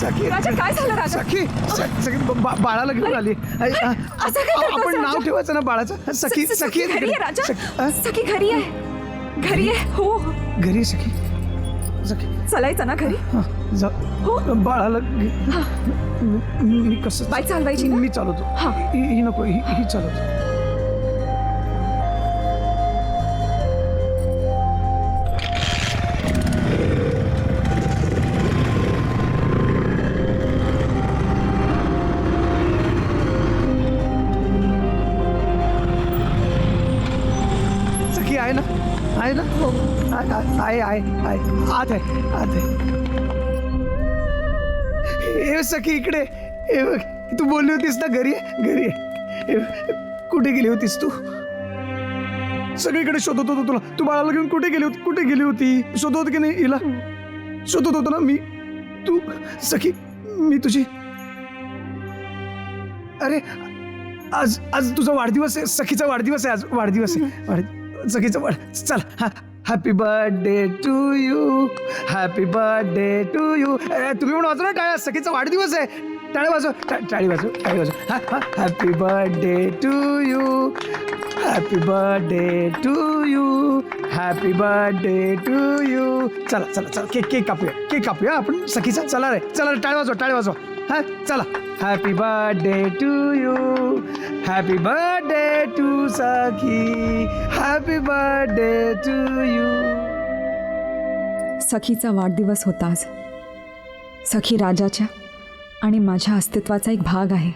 सखी राजा काय झालं राजा? सखी सखी बाळाला घेऊन आली आपण नाव ठेवायचं ना बाळाचं. सखी सखी घरी आहे राजा. सखी घरी आहे. घरी आहे. हो घरी सखी. सखी चलायचं ना घरी. हो बाळाला मी कसं बाई चालवायची ना? मी चालवतो. ही नको ही चालवतो. आहे ना आहे ना. हो आहे आत आहे. हे सखी इकडे. हे बघ तू बोलली होतीस ना घरी आहे. कुठे गेली होतीस तू? सगळीकडे शोधत होतो तुला. तू बाळाला घेऊन कुठे गेली होती शोधत होती की नाही हिला? शोधत होतो ना मी. तू सखी मी तुझी. अरे आज तुझा वाढदिवस आहे. सखीचा वाढदिवस आहे. आज वाढदिवस आहे. सखीचा चल. Happy birthday to you. Happy birthday to you. तुम्ही म्हणून वाजवा ना टाळ्या. सखीचा वाढदिवस आहे. टाळी वाजव. Happy birthday to you. Happy birthday to you. Happy birthday to you. चला केक कापूया आपण सखीचा. चला रे टाळी वाजवा. हा चला. Happy birthday to you. Happy birthday to Sakhi. Happy birthday to you. सखीचा वाढदिवस होता आज. सखी राजाच्या आणि माझ्या अस्तित्वाचा एक भाग आहे.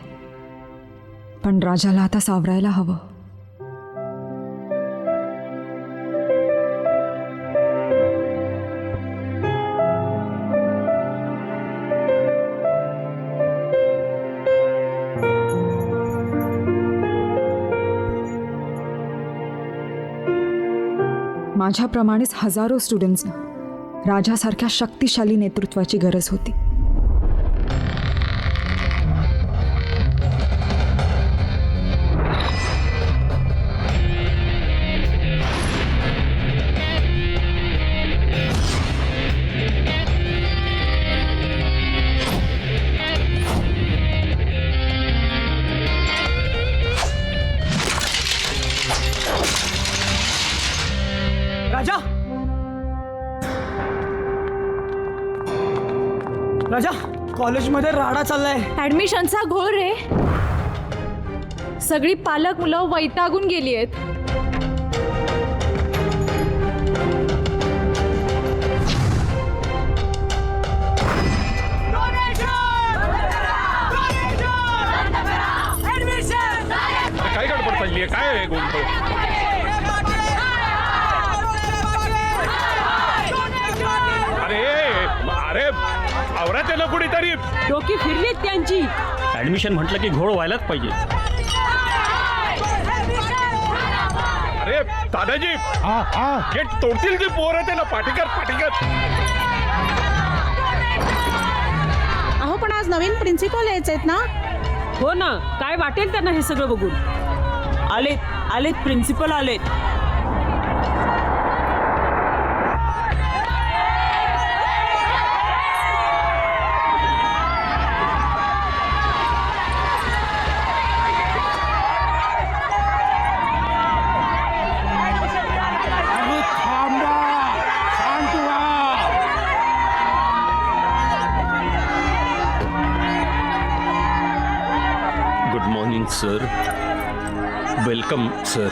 पण राजाला आता सावरायला हवं. माझ्याप्रमाणेच हजारो स्टुडंट्सना राजासारख्या शक्तिशाली नेतृत्वाची गरज होती. राजा कॉलेजमध्ये राडा चाललाय. ऍडमिशनचा घोळ रे. सगळी पालक मुलं वैतागून गेली आहेत. काय गडबड चालली आहे? काय आहे गोंधळ? अरे आवरायचं ना कुणीतरी. डोकी फिरलीत त्यांची. ऍडमिशन म्हटलं की घोळ व्हायलाच पाहिजे. अरे दादाजी गेट तोडतील ती पोरं. ते ना पाठीकर. अहो पण आज नवीन प्रिन्सिपल यायचेत ना. हो ना. काय वाटेल त्यांना हे सगळं बघून. आलेत प्रिन्सिपल आलेत. Sir welcome. Sir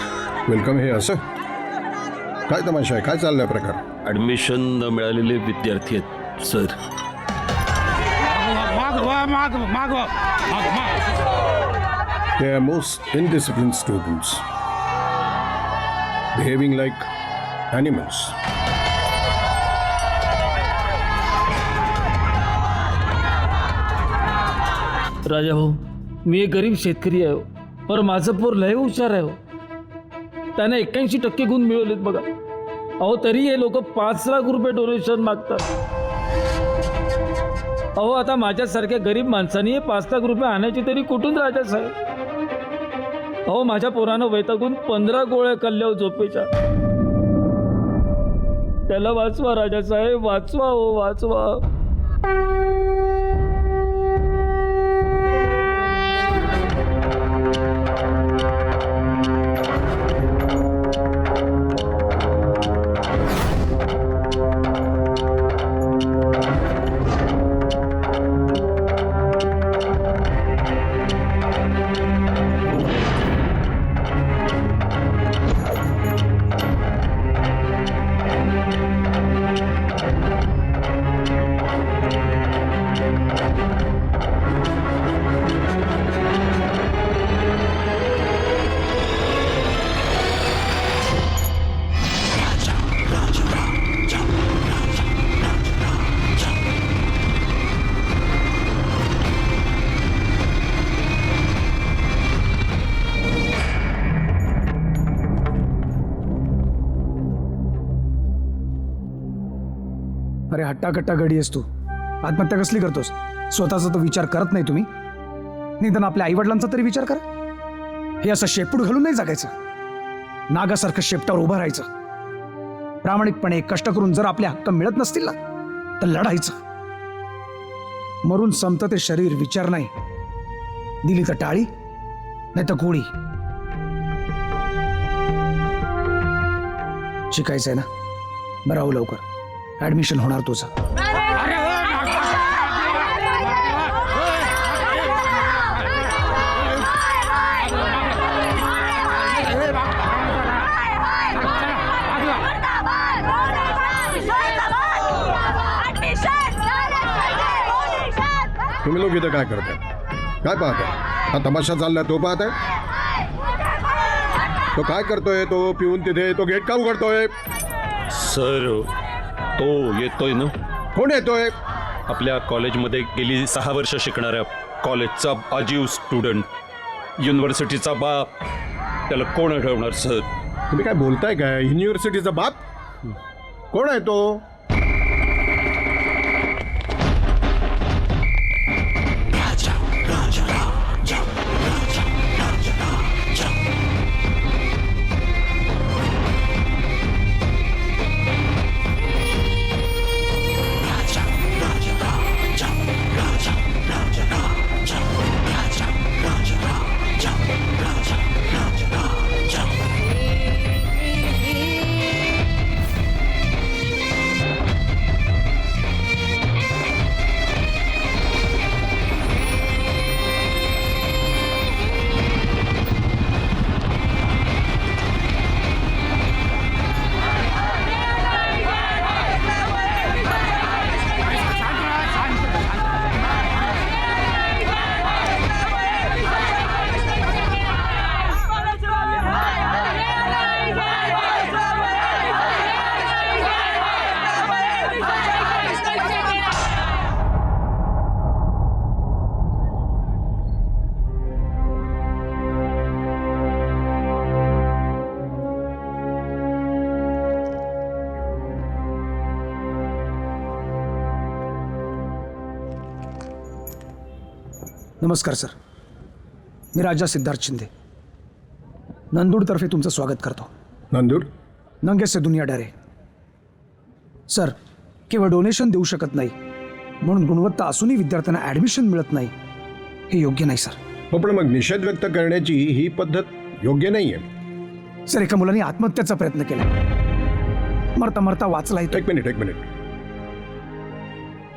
welcome. हे असं काय तमाशा आहे? काय चाललाय प्रकार? ॲडमिशन न मिळालेले विद्यार्थी आहेत sir. They are most indisciplined students, behaving like animals. राजा भाऊ मी एक गरीब शेतकरी आहे पर माझं पोर लय हुशार आहे. त्याने 81% गुण मिळवलेत बघा. अहो तरी हे लोक 5 लाख रुपये डोनेशन मागतात. अहो आता माझ्यासारख्या गरीब माणसांनी 5 लाख रुपये आणायची तरी कुठून राजा साहेब? अहो माझ्या पोरानं वैतागून 15 गोळ्या खाल्ल्या झोपेच्या. त्याला वाचवा राजा साहेब, वाचवा. हो वाचवा. अरे हट्टाकट्टा गडी आहेस तू. आत्महत्या कसली करतोस? स्वतःचा तर विचार करत नाही तुम्ही. निदान आपल्या आईवडिलांचा तरी विचार करा. हे असं शेपूट घालून नाही जगायचं. नागासारखं शेपटावर उभं राहायचं. प्रामाणिकपणे कष्ट करून जर आपले हक्क मिळत नसतील ना तर लढायचं. मरून संपतं ते शरीर, विचार नाही. दिली तर टाळी नाही तर गोळी. शिकायचंय ना, बरं हो लवकर. ऍडमिशन होणार तुझं. तुम्ही लोक इथं काय करताय? काय पाहताय? हा तमाशा चाललाय तो पाहताय? तो काय करतोय? तो पिऊन तिथे तो गेट का उघडतोय? सर तो येतोय ना, कोण येतोय? आपल्या कॉलेजमध्ये गेली 6 वर्ष शिकणाऱ्या कॉलेजचा अजीव स्टुडंट, युनिव्हर्सिटीचा बाप. त्याला कोण ठेवणार सर? तुम्ही काय बोलताय काय? युनिव्हर्सिटीचा बाप कोण आहे तो? नमस्कार सर, मी राजा सिद्धार्थ शिंदे नंदूरतर्फे तुमचं स्वागत करतो. नंदूर? नंगे से दुनिया डरे. सर, केवळ डोनेशन देऊ शकत नाही म्हणून गुणवत्ता असूनही विद्यार्थ्यांना ॲडमिशन मिळत नाही, हे योग्य नाही सर. हो, पण मग निषेध व्यक्त करण्याची ही पद्धत योग्य नाहीये. सर, एका मुलाने आत्महत्याचा प्रयत्न केला, मरता मरता वाचला. एक मिनिट.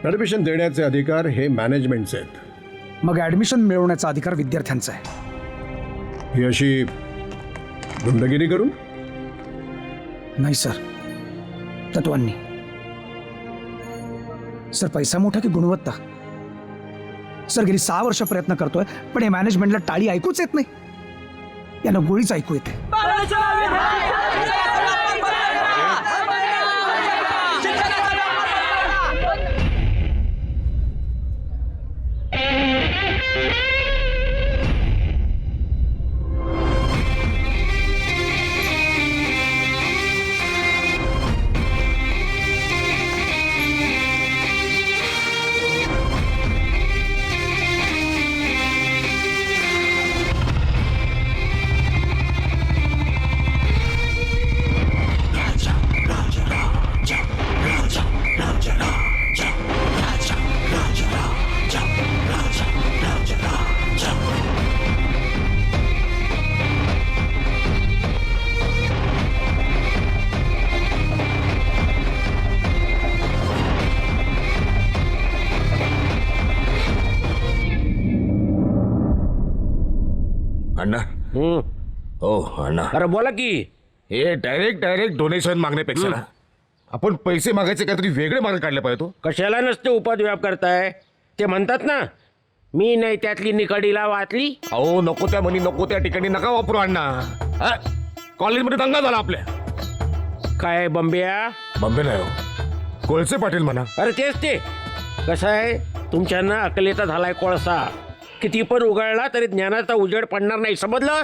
ॲडमिशन देण्याचे अधिकार हे मॅनेजमेंटचे आहेत. मग ॲडमिशन मिळवण्याचा अधिकार विद्यार्थ्यांचा आहे. ही अशी गुंडगिरी करून? नाही सर, तत्वांनी. सर, पैसा मोठा की गुणवत्ता? सर, गेली 6 वर्ष प्रयत्न करतोय पण या मॅनेजमेंटला टाळी ऐकूच येत नाही. यांना गोळीच ऐकू येते. अण्णा. हो अण्णा. अरे बोला की. हे डायरेक्ट डोनेशन मागण्यापेक्षा ना आपण पैसे मागायचे काहीतरी वेगळे मार्ग काढले पाहिजे. कशाला नसते उपद्व्याप करताय? ते म्हणतात ना, मी नाही त्यातली निकडीला वाचली. अहो नको त्या म्हणी नको त्या ठिकाणी नका वापरू अण्णा. कॉलेजमध्ये दंगा झाला आपल्या. काय बंबिया? बंबे नाही हो, कोळसे पाटील म्हणा. अरे तेच ते. कसं आहे, तुमच्यांना अकलेचा झालाय कोळसा. किती पण उघडला तरी ज्ञानाचा उजेड पडणार नाही, समजलं?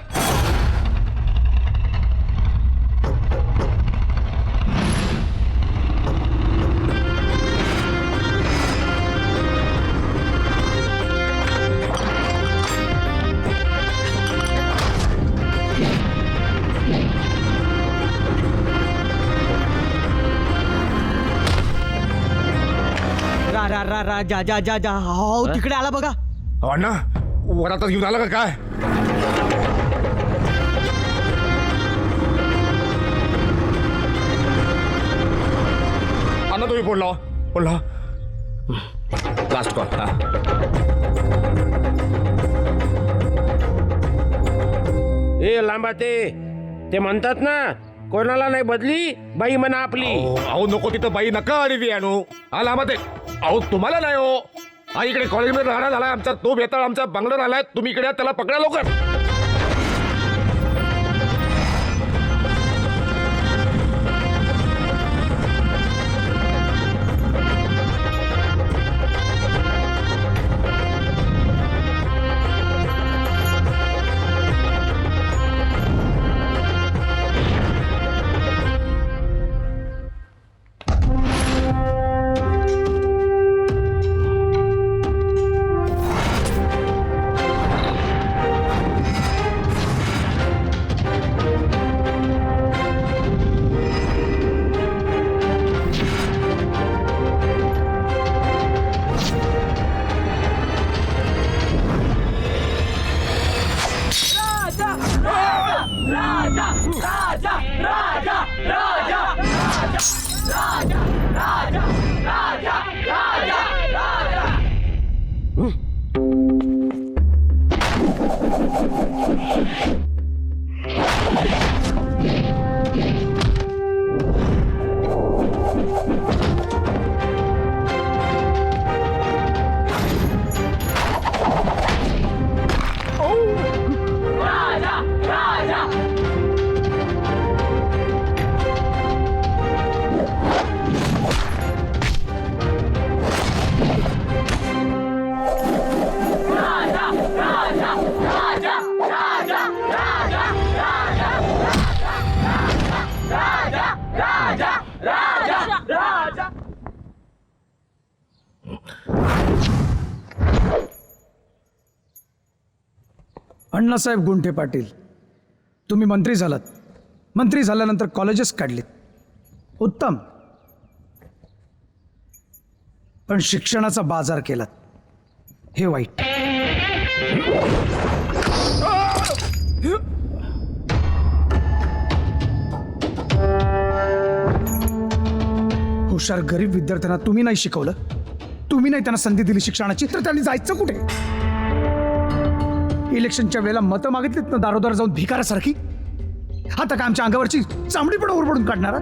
रा रा रा जा जा जा जा हो तिकडे आला बघा. अण्णा वरातच घेऊन आला का काय? अण्णा तुम्ही बोलला लास्ट कॉल. हा ए लांबा ते म्हणतात ना, कोणाला नाही बदली बाई म्हणा आपली. अहो नको तिथं बाई नका आणि ती आणू. हा लांबा ते अहो तुम्हाला नाही हो. हा इकडे कॉलेजमध्ये राहणार झालाय आमचा तो बेताळ आमचा बंगला राहिलाय. तुम्ही इकडे या, त्याला पकडा लवकर. अण्णासाहेब गुंठे पाटील, तुम्ही मंत्री झालात. मंत्री झाल्यानंतर कॉलेजेस काढलीत, उत्तम. पण शिक्षणाचा बाजार केलात, हे वाईट. हुशार गरीब विद्यार्थ्यांना तुम्ही नाही शिकवलं, तुम्ही नाही त्यांना संधी दिली शिक्षणाची, तर त्यांनी जायचं कुठे? इलेक्शनच्या वेळेला मतं मागितलीत ना दारोदार जाऊन भिकारासारखी. आता का आमच्या अंगावरची चामडी पण ओरबडून काढणार?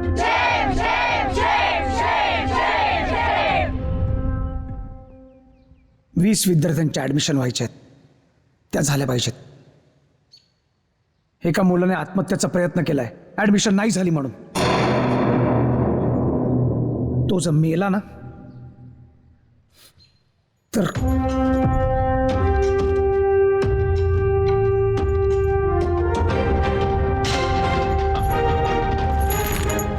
20 विद्यार्थ्यांच्या ऍडमिशन व्हायच्या आहेत, त्या झाल्या पाहिजेत. एका मुलाने आत्महत्याचा प्रयत्न केलाय ऍडमिशन नाही झाली म्हणून. तो जर मेला ना तर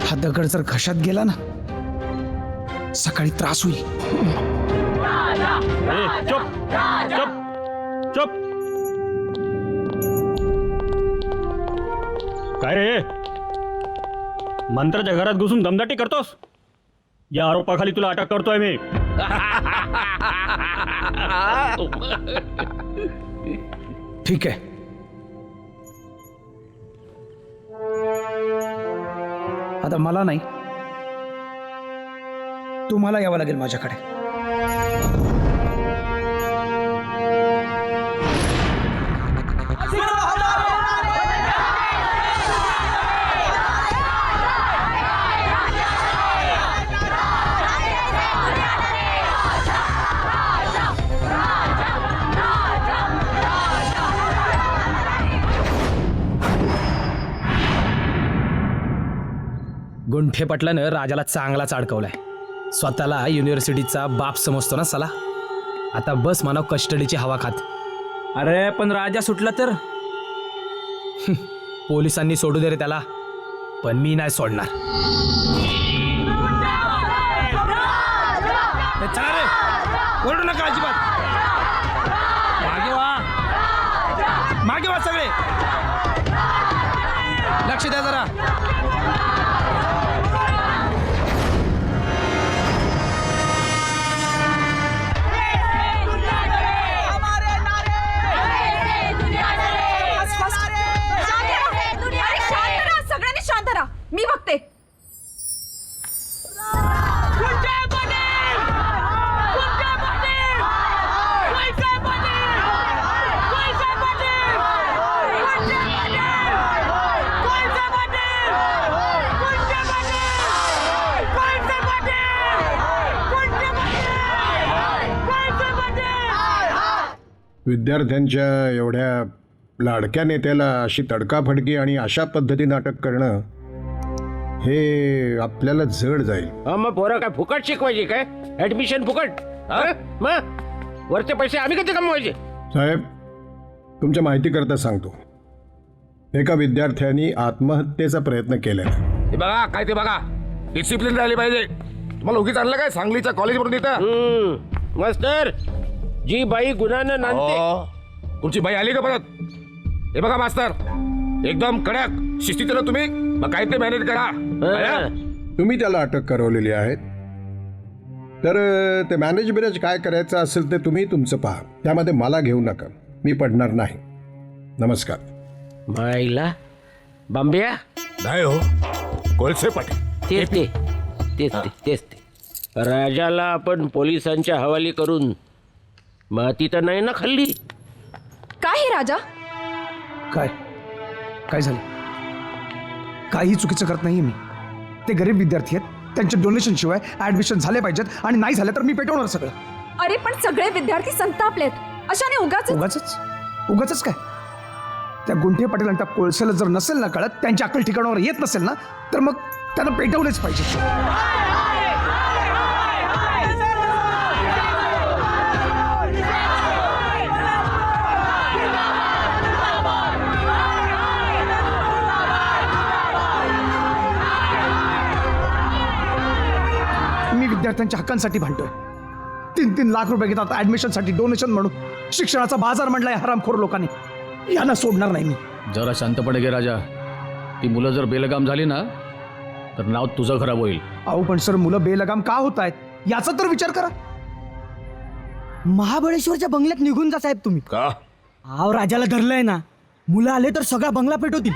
हा दगड जर घशात गेला ना सकाळी त्रास होईल. चुप चुप चुप. काय रे, मंत्र्याच्या घरात घुसून दमदाटी करतोस? या आरोपाखाली तुला अटक करतोय मी. ठीक आहे, आता मला नाही तुम्हाला यावं लागेल माझ्याकडे. गुंठे पाटलानं राजाला चांगलाच अडकवलाय. स्वतःला युनिव्हर्सिटीचा बाप समजतो ना साला. आता बस मानव कस्टडीची हवा खात. अरे पण राजा सुटला तर? पोलिसांनी सोडू दे रे त्याला, पण मी नाही सोडणार. चला रे, ओरडू नका अजिबात. मागे वा सगळे, लक्ष द्या जरा. विद्यार्थ्यांच्या एवढ्या लाडक्या नेत्याला अशी तडकाफडकी आणि अशा पद्धतीनं अटक करणं हे आपल्याला जड जाईल. मग पोरं काय फुकट शिकवायची काय? ऍडमिशन फुकट? मग वरचे पैसे आम्ही कधी कमवायचे? साहेब, तुमच्या माहितीकरता सांगतो, एका विद्यार्थ्याने आत्महत्येचा प्रयत्न केलेला आहे. ते बघा काय ते बघा, डिसिप्लिन राहिली पाहिजे. तुम्हाला उगीच आणलं काय सांगलीच्या कॉलेजवरून इथं? मास्तर, जी बाई गुन्ह्यानं नांदते. तुमची बाई आली का परत? हे बघा मास्तर, एकदम कडक शिस्तीनं तुम्ही मग काय ते मॅनेज करा. तुम्ही त्याला अटक करवलेली आहे, तर ते मॅनेज काय करायचं असेल ते तुम्ही तुमचं पहा. त्यामध्ये मला घेऊ नका, मी पडणार नाही. नमस्कार. बाईला बांबिया नाही हो, कोळसे पाटील. तेच ते तेच ते तेच ते राजाला आपण पोलिसांच्या हवाली करून माती तर नाही ना खाल्ली? काय हे राजा? काय काय झालं? काही चुकीचं करत नाहीये मी. ते गरीब विद्यार्थी आहेत, त्यांच्या डोनेशन शिवाय ऍडमिशन झाले पाहिजेत, आणि नाही झाले तर मी पेटवणार सगळं. अरे पण सगळे विद्यार्थी संतापलेत, अशाने उगाच उगाच काय? त्या गुंठे पाटील आणि त्या कोळसेला जर नसेल ना कळत, त्यांच्या अक्कल ठिकाणावर येत नसेल ना, तर मग त्यांना पेटवलेच पाहिजे. मी विद्यार्थ्यांच्या हक्कांसाठी भांडतोय. 3-3 लाख रुपये घेतात ऍडमिशनसाठी, डोनेशन म्हणून. शिक्षणाचा बाजार म्हणलाय हरामखोर लोकांनी. यांना सोडणार नाही मी. जरा शांतपणे घे राजा. ती मुलं जर बेलगाम झाली ना तर नाव तुझं खराब होईल. अहो पण सर, मुलं बेलगाम का होत आहेत याचा तर विचार करा. महाबळेश्वरच्या बंगल्यात निघून जा साहेब तुम्ही. का? आव राजाला धरलंय ना, मुलं आले तर सगळा बंगला पेटवतील.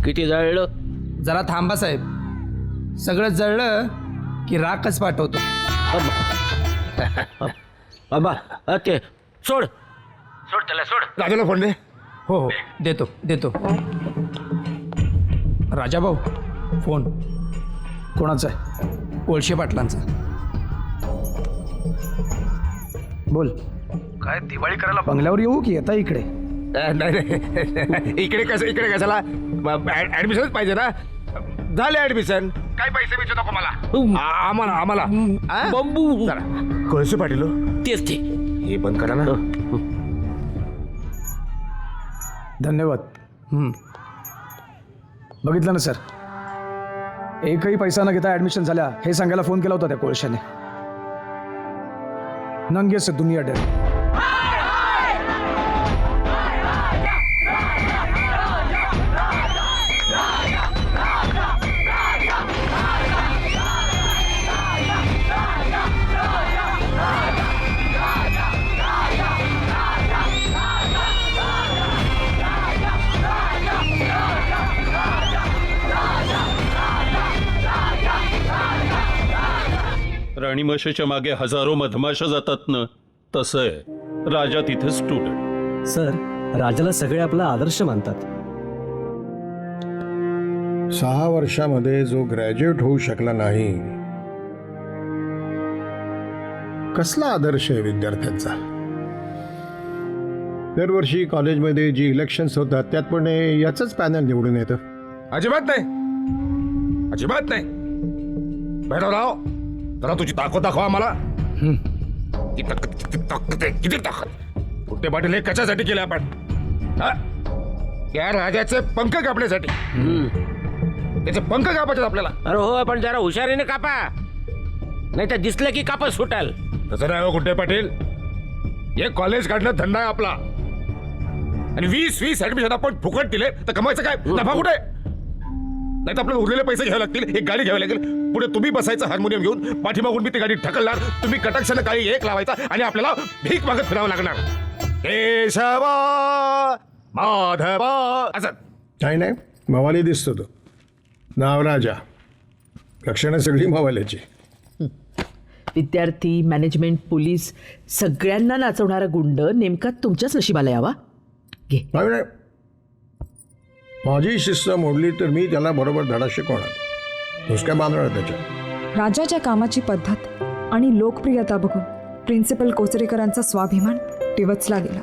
किती जळलं? जरा थांबा साहेब, सगळं जळलं की राखच पाठवतो. बाबा ते सोड सोड त्याला सोड. राजाला फोन दे. हो हो, देतो. राजा भाऊ, फोन कोणाचा आहे? कोळशे पाटलांचा. बोल. काय दिवाळी करायला बंगल्यावर येऊ की येता इकडे? नाही इकडे कशाला? ऍडमिशनच पाहिजे ना. झाले ऍडमिशन, काय पैसे बिचे नको मला. आम्हाला बंबू कोळसे पाटील हो. तेच ते. हे बंद करा ना. धन्यवाद. बघितलं ना सर, एकही पैसा न घेता ऍडमिशन झाल्या हे सांगायला फोन केला होता त्या कोळशाने. नंगे से दुनिया डर. राणी माशाच्या मागे हजारो मधमाशा जातात ना, तसं आहे राजा तिथे स्टुडंट. सर, राजाला सगळे आपला आदर्श मानतात. 6 वर्षामध्ये जो ग्रॅज्युएट होऊ शकला नाही, कसला आदर्श आहे विद्यार्थ्यांचा? दरवर्षी कॉलेजमध्ये जी इलेक्शन्स होतात त्यात पण याचंच पॅनल निवडून येतं. अजिबात नाही. भैरवराव, जरा तुझी ताकद दाखवा आम्हाला. किती ताकद? कुठे पाटील हे कशासाठी केलं आपण? त्या राजाचे पंख कापण्यासाठी. त्याचे पंख कापायचे आपल्याला. अरे हो, पण जरा हुशारीने कापा, नाही तर दिसलं की कापच सुटाल. तसं नाही हो कुठे पाटील. हे कॉलेज काढणं धंदा आहे आपला, आणि 20 ऍडमिशन आपण फुकट दिले तर कमायचं काय? नफा कुठे? नाही तर आपल्याला उरलेले पैसे घ्यावे लागतील, एक गाडी घ्यावी लागेल, पुढे तुम्ही बसायचं हार्मोनियम घेऊन, पाठीमागून मी ती गाडी ढकलणार, तुम्ही कटाक्षाने काही एक लावायचा आणि आपल्याला भीक मागत फिरावं लागणार. केशवा माधवा असं. नाही, मवाली दिसतो तो. नाव राजा, लक्षणं सगळी मवाल्याची. विद्यार्थी, मॅनेजमेंट, पोलीस सगळ्यांना नाचवणारा गुंड नेमका तुमच्याच नशिबाला यावा. घे. नाही, माझी शिस्त मोडली तर मी त्याला बरोबर धडा शिकवणार. नुसक्या बांधणार त्याच्या. राजाच्या कामाची पद्धत आणि लोकप्रियता बघून प्रिन्सिपल कोचरेकरांचा स्वाभिमान टिवचला गेला.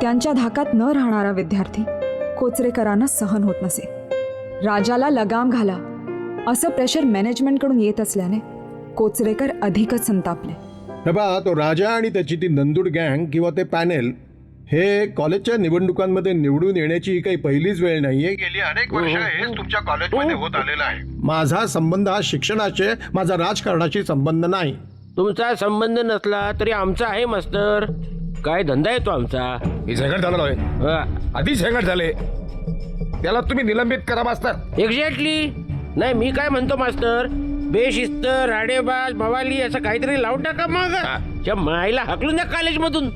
त्यांच्या धाकात न राहणारा विद्यार्थी कोचरेकरांना सहन होत नसे. राजाला लगाम घाला असं प्रेशर मॅनेजमेंटकडून येत असल्याने कोचरेकर अधिकच संतापले. हे पहा, तो राजा आणि त्याची ती नंदूर गँग किंवा ते पॅनेल हे कॉलेजच्या निवडणुकांमध्ये निवडून येण्याची ही काही पहिलीच वेळ नाहीये. गेली अनेक वर्ष हेच तुमच्या कॉलेजमध्ये होत आलेलं आहे. माझा संबंध हा शिक्षणाचे, माझा राजकारणाशी संबंध नाही. तुमचा संबंध नसला तरी आमचा आहे मास्तर. काय धंदा आहे तो आमचा. हे झंगट झालं आहे, हा, आधीच झंगट झाले. त्याला तुम्ही निलंबित करा मास्तर. एक्झॅक्टली. नाही मी काय म्हणतो मास्तर, बेशिस्त, राडेबाज, मवाली असं काहीतरी लावून टाका मग. माईला हाकलून द्या कॉलेजमधून.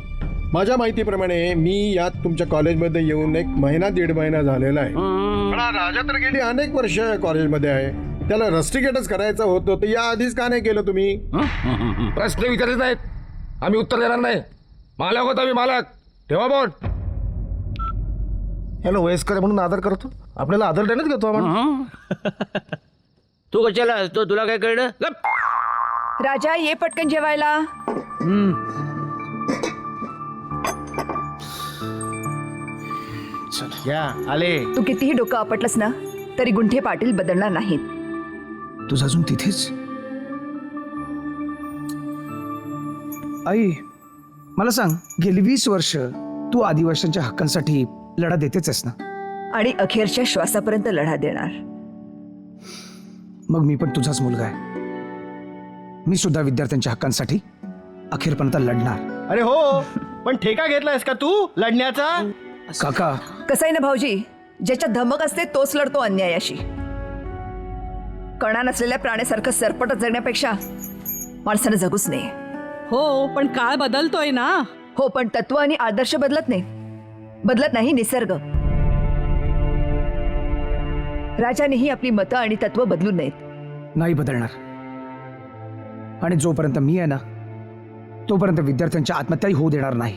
माझ्या माहितीप्रमाणे मी यात तुमच्या कॉलेजमध्ये येऊन 1 महिना 1.5 महिना झालेला आहे. पण हा राजा तर गेली अनेक वर्ष कॉलेजमध्ये आहे. त्याला रस्टिकेटच करायचं होतं तर या आधीच का नाही केलं तुम्ही? प्रश्न विचारत नाहीत, आम्ही उत्तर देणार नाही. मालक होता मी, मालक. ठेवा बोट. हॅलो, वयस्कर म्हणून आदर करतो, आपल्याला आदर देण्यात घेतो आपण. तू कशाला असतो, तुला काय कळलं? गप. राजा ये पटकन जेवायला. या आले. तू कितीही डोकं आपटलंस ना तरी गुंठे पाटील बदलणार नाहीत. तुझं अजून तिथेच. आई मला सांग, गेली 20 वर्ष तू आदिवासींच्या हक्कांसाठी लढा देतेच आहेस ना? आणि अखेरच्या श्वासापर्यंत लढा देणार. मग मी पण तुझाच मुलगा आहे. मी सुद्धा विद्यार्थ्यांच्या हक्कांसाठी अखेरपर्यंत लढणार. अरे हो, पण ठेका घेतलायस का तू लढण्याचा? काका, कसं आहे ना भाऊजी, ज्याच्या धमक असते तोच लढतो अन्यायाशी. कणा नसलेल्या प्राण्यासारखं सरपटत जगण्यापेक्षा माणसानं जगूच नाही. हो, पण काळ बदलतोय ना. हो, पण तत्व आणि आदर्श बदलत नाही निसर्ग. राजानेही आपली मतं आणि तत्व बदलू नयेत. नाही बदलणार. आणि जोपर्यंत मी आहे ना तोपर्यंत विद्यार्थ्यांच्या आत्महत्याही होऊ देणार नाही.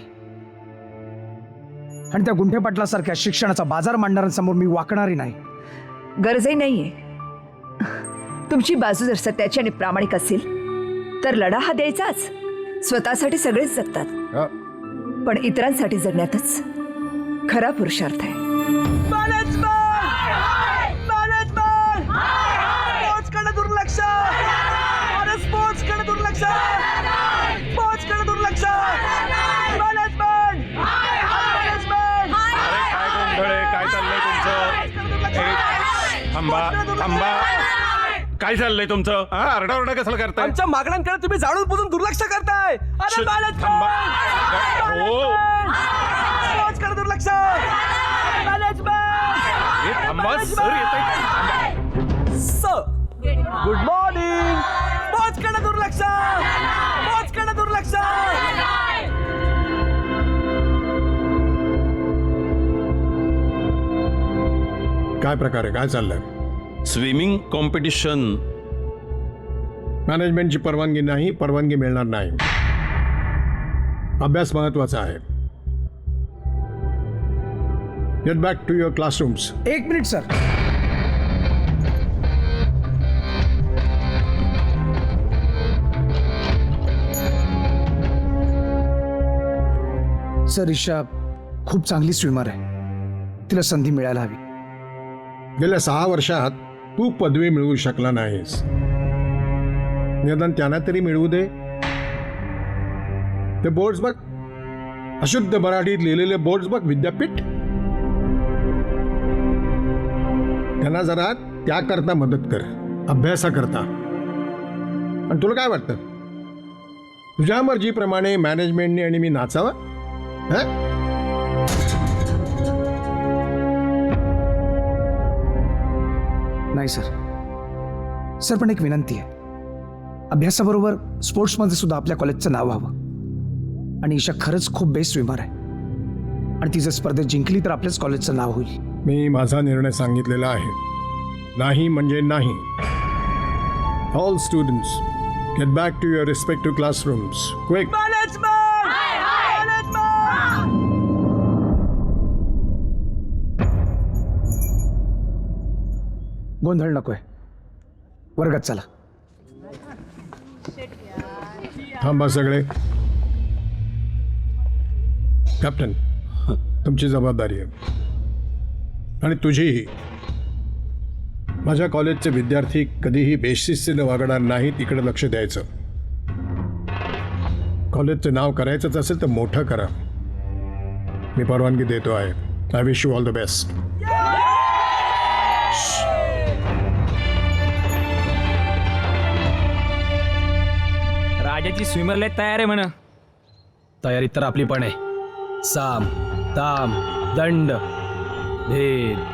आणि त्या गुंठे पाटलासारख्या शिक्षणाचा बाजार मांडणाऱ्यांसमोर मी वाकणारही नाही. गरजही नाहीये. तुमची बाजू जर सत्याची आणि प्रामाणिक असेल तर लढा हा द्यायचाच. स्वतःसाठी सगळेच जगतात, पण इतरांसाठी जगण्यातच खरा पुरुषार्थ आहे. स्पोर्ट्सकडे दुर्लक्ष, स्पोर्ट्सकडे दुर्लक्ष, स्पोर्ट्सकडे दुर्लक्ष. काय चाललंय तुमचं? थांबा थांबा, काय चाललंय तुमचं? आरडाओरडा कसं करताय? आमच्या मागण्यांकडे तुम्ही जाणून बुजून दुर्लक्ष करताय. अरे थांबा. हो, स्पोर्ट्सकडे दुर्लक्ष. थांबा सर, येतंय. Good morning. स्पोर्ट्सकडे दुर्लक्ष, स्पोर्ट्सकडे दुर्लक्ष. काय प्रकारे काय चाललंय? Swimming competition. मॅनेजमेंटची परवानगी नाही, परवानगी मिळणार नाही. अभ्यास महत्वाचा आहे. Get back to your classrooms. 1 minute sir. Sir, Isha खूप चांगली स्विमर आहे. तिला संधी मिळायला हवी. गेल्या 6 वर्षात तू पदवी मिळवू शकला नाहीस. निदान त्यांना तरी मिळवू दे. ते बोर्ड्स बघ, अशुद्ध मराठीत लिहिलेले बोर्ड्स बघ, विद्यापीठ. त्यांना जरा त्याकरता मदत कर, अभ्यासाकरता. आणि तुला काय वाटतं, तुझ्या मर्जीप्रमाणे मॅनेजमेंटने आणि मी नाचावं? नाही सर. सर, पण एक विनंती आहे. अभ्यासाबरोबर स्पोर्ट्समध्ये सुद्धा आपल्या कॉलेजचं नाव व्हावं. आणि ईशा खरंच खूप बेस्ट स्विमर आहे. आणि ती जर स्पर्धेत जिंकली तर आपल्याच कॉलेजचं नाव होईल. मी माझा निर्णय सांगितलेला आहे. नाही म्हणजे नाही. All students get back to your respective classrooms quick. गोंधळ नकोय. वर्गात चला. थांबा सगळे. कॅप्टन, तुमची जबाबदारी आहे आणि तुझीही. माझ्या कॉलेजचे विद्यार्थी कधीही बेशिस्तीने वागणार नाही, तिकडे लक्ष द्यायचं. कॉलेजचं नाव करायचंच असेल तर मोठं करा. मी परवानगी देतो आहे. I wish you all the best. राजाची स्विमर लेग तयार आहे म्हणा. तयारी तर आपली पण आहे. साम दाम दंड भेद.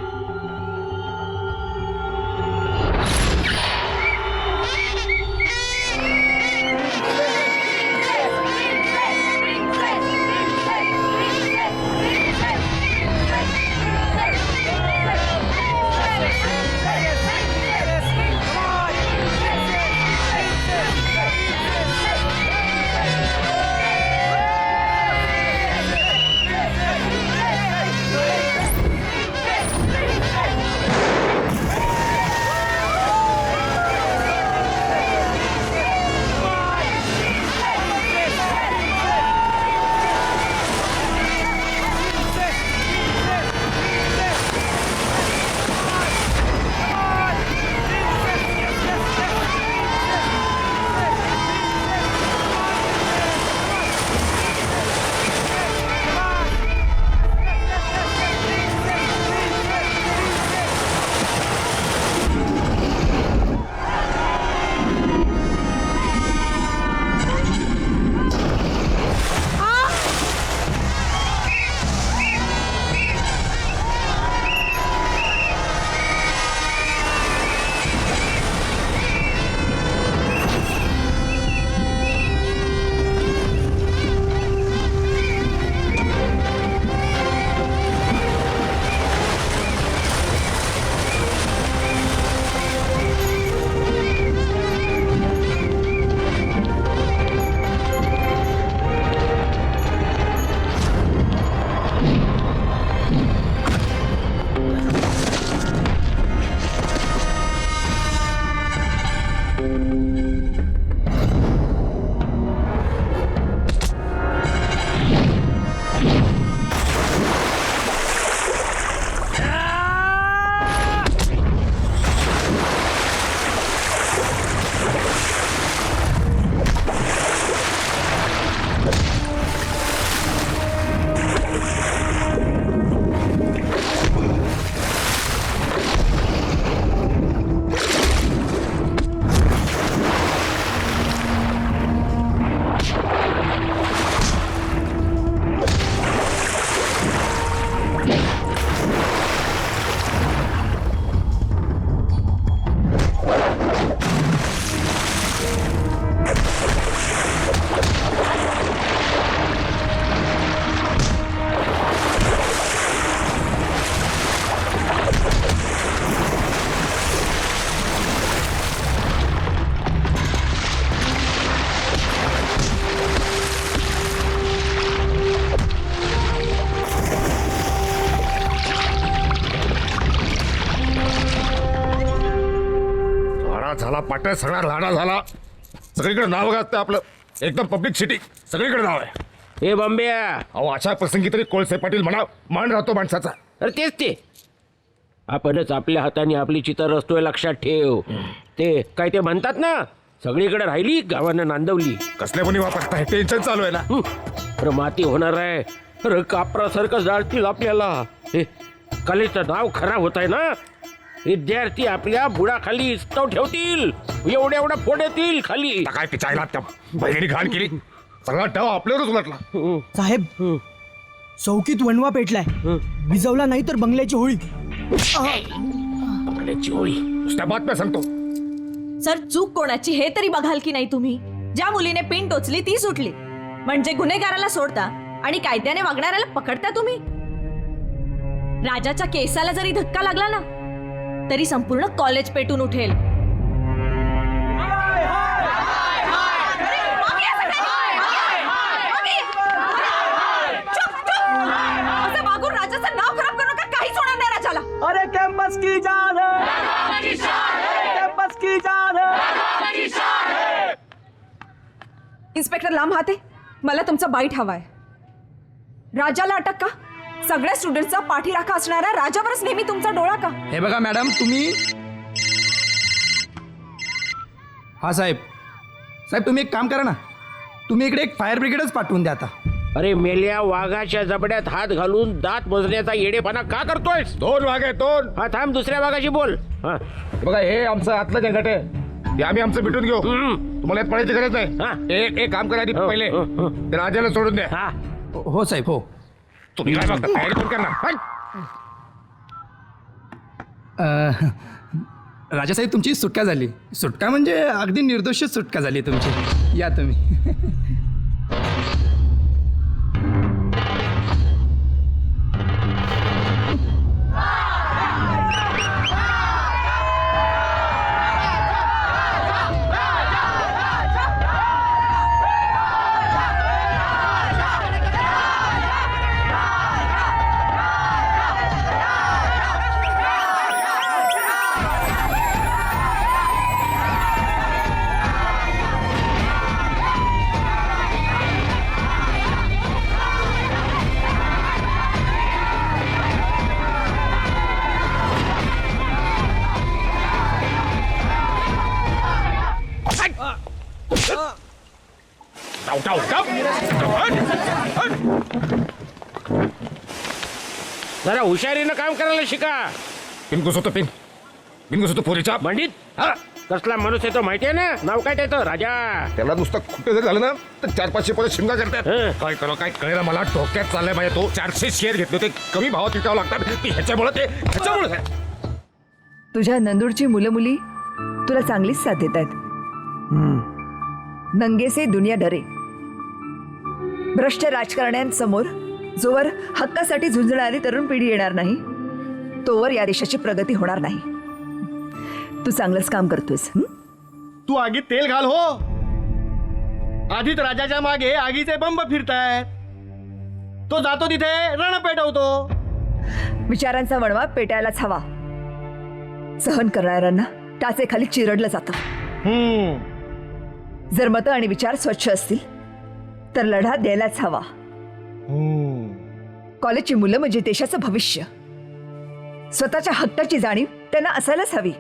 झाला पाट्या सगळा राडा झाला. सगळीकडे नाव गाजतं आपलं. एकदम पब्लिक सिटी, सगळीकडे नाव आहे. हे बंब्या, अहो अशा प्रसंगी तरी कोळसे पाटील म्हणा, मान राहतो माणसाचा. अरे तेच ते. आपणच आपल्या हाताने आपली चिता रचतोय, लक्षात ठेव. ते काय ते म्हणतात ना, सगळीकडे राहिली गावानं नांदवली. कसल्या कोणी वापरताय, टेन्शन चालू आहे ना. अरे माती होणार आहे. अरे कापरासारखं जाळतील आपल्याला. हे कलेचं नाव खराब होत आहे ना. विद्यार्थी आपल्या बुडाखाली स्तव ठेवतील, एवढ्या एवढ्या फोड येतील खाली. आता काय पिचायला त्या बहिणी घाण केली. सगळा डाव आपल्यावरच उलटला. साहेब, चौकीत वणवा पेटलाय. विजवला नाही तर बंगल्याची होळी. बंगल्याची होळी. नुसत्या बातम्या सांगतो. सर, चूक कोणाची हे तरी बघाल की नाही तुम्ही? ज्या मुलीने पिन टोचली ती सुटली, म्हणजे गुन्हेगाराला सोडता आणि कायद्याने वागणाऱ्याला पकडता तुम्ही. राजाच्या केसाला जरी धक्का लागला ना, तरी संपूर्ण कॉलेज पेटून उठेल. असं वागून राजाचं नाव खराब करू नका. काहीच होणार नाही राजाला. अरे कॅम्पस की जान है. इन्स्पेक्टर लांब हाते, मला तुमचा बाईट हवाय. राजाला अटक का? सगळ्या स्टुडंटचा पाठीराखा असणारा राजावरच नेहमी तुमचा डोळा का? हे बघा मॅडम, तुम्ही हा साहेब तुम्ही एक काम करा ना, तुम्ही इकडे एक फायर ब्रिगेडच पाठवून द्या आता. अरे मेल्या वाघाच्या जबड्यात हात घालून दात मोजण्याचा येडेपणा का करतोयस? 2 वाघ आहे 2. हा थांब, दुसऱ्या वाघाशी बोल. हा. बघा हे आमचं आतलं जंगट आहे, ते आम्ही आमचं भेटून घेऊ. तुम्हाला यात पडायची गरज हा. नाही. एक काम करा आधी हो, पहिले हो, हो. ते राजाला सोडून द्या. हा. हो साहेब, हो. तुम्ही काय बघता, तयारी पण करणार. राजासाहेब तुमची सुटका झाली. सुटका म्हणजे अगदी निर्दोषच सुटका झाली तुमची. या तुम्ही. टाव, टाव, जरा हुशारीनं काम करायला शिका. पिन घुसवतो पिन घुसवतो पोरीचा. पंडित, कसला माणूस येतो माहितीये ना? नाव काय त्याचं? राजा. त्याला नुसतं कुठे जर झालं ना तर 400-500 परत शिमगा करतात. काय करा काय कळेना मला, डोक्यात चाललंय माझ्या. तो 400 शेअर घेतले होते, कमी भावात विकावं लागतात. ते ह्याच्यामुळे तुझ्या नंदूरची मुलं मुली तुला चांगलीच साथ देत आहेत. नंगे से दुनिया डरे. भ्रष्ट राजकारण्यांसमोर जोवर हक्कासाठी झुंजणारी तरुण पिढी येणार नाही, तोवर या देशाची प्रगती होणार नाही. तू चांगलंच काम करतोयस. तू आगीत तेल घाल हो. आधीच राजाच्या मागे आगीचे बंब फिरतायत. तो जातो तिथे रण पेटवतो. विचारांचा वणवा पेटायलाच हवा. सहन करणाऱ्यांना टाचेखाली चिरडलं जातं. जर मतं आणि विचार स्वच्छ असतील तर लढा द्यायलाच हवा. कॉलेजची मुलं म्हणजे देशाचं भविष्य. स्वतःच्या हक्काची जाणीव त्यांना असायलाच हवी.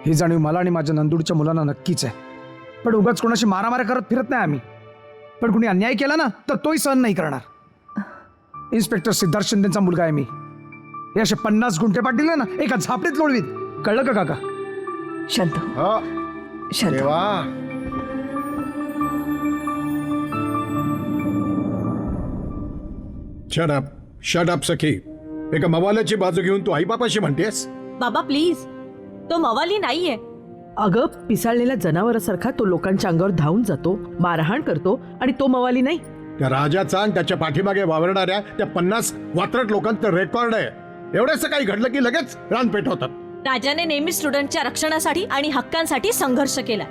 ही जाणीव मला आणि माझ्या नंदूडच्या मुलांना नक्कीच आहे. पण उगाच कोणाशी मारामाऱ्या करत फिरत नाही आम्ही. पण कुणी अन्याय केला ना तर तोही सहन नाही करणार. इन्स्पेक्टर सिद्धार्थ शिंदेचा मुलगा आहे मी. हे असे 50 गुंठे पाटील ना एका झापडीत लोळवीत. कळलं का काका? शांत हो. शांत हो. शट अप सखी. एका मवाल्याची बाजू घेऊन तू आईबापाशी म्हणतेस? बाबा प्लीज, तो मवाली नाहीये. अगं, पिसाळलेल्या जनावरासारखा तो लोकांच्या अंगावर धावून जातो, मारहाण करतो, आणि तो मवाली नाही. त्या राजाचा आणि त्याच्या पाठीमागे वावरणाऱ्या त्या 50 वात्रट लोकांचं रेकॉर्ड आहे. एवढंच काही घडलं की लगेच रान पेटवतात. राजाने नेहमी स्टुडंटच्या रक्षणासाठी आणि हक्कांसाठी संघर्ष केला.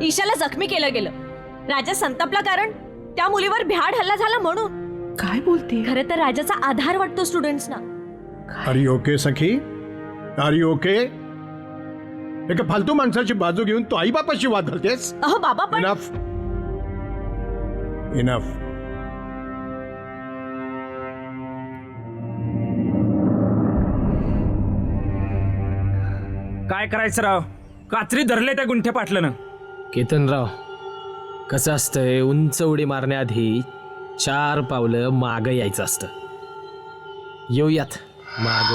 ईशाला जखमी केलं गेलं. राजा संतापला कारण त्या मुलीवर भ्याड हल्ला झाला म्हणून. काय बोलते? खरं तर राजाचा आधार वाटतो स्टुडंट्सना. Are you okay Sakhi? Are you okay? एका फालतू माणसाची बाजू घेऊन तू आईबापाशी वाद घालतेस? अहो बाबा पण इनफ इनफ. काय करायचं राव? कात्री धरले त्या गुंठे पाटलं. केतनराव, कसं असतंय, उंच उडी मारण्याआधी 4 पावलं मागं यायचं असतं. येऊयात माग.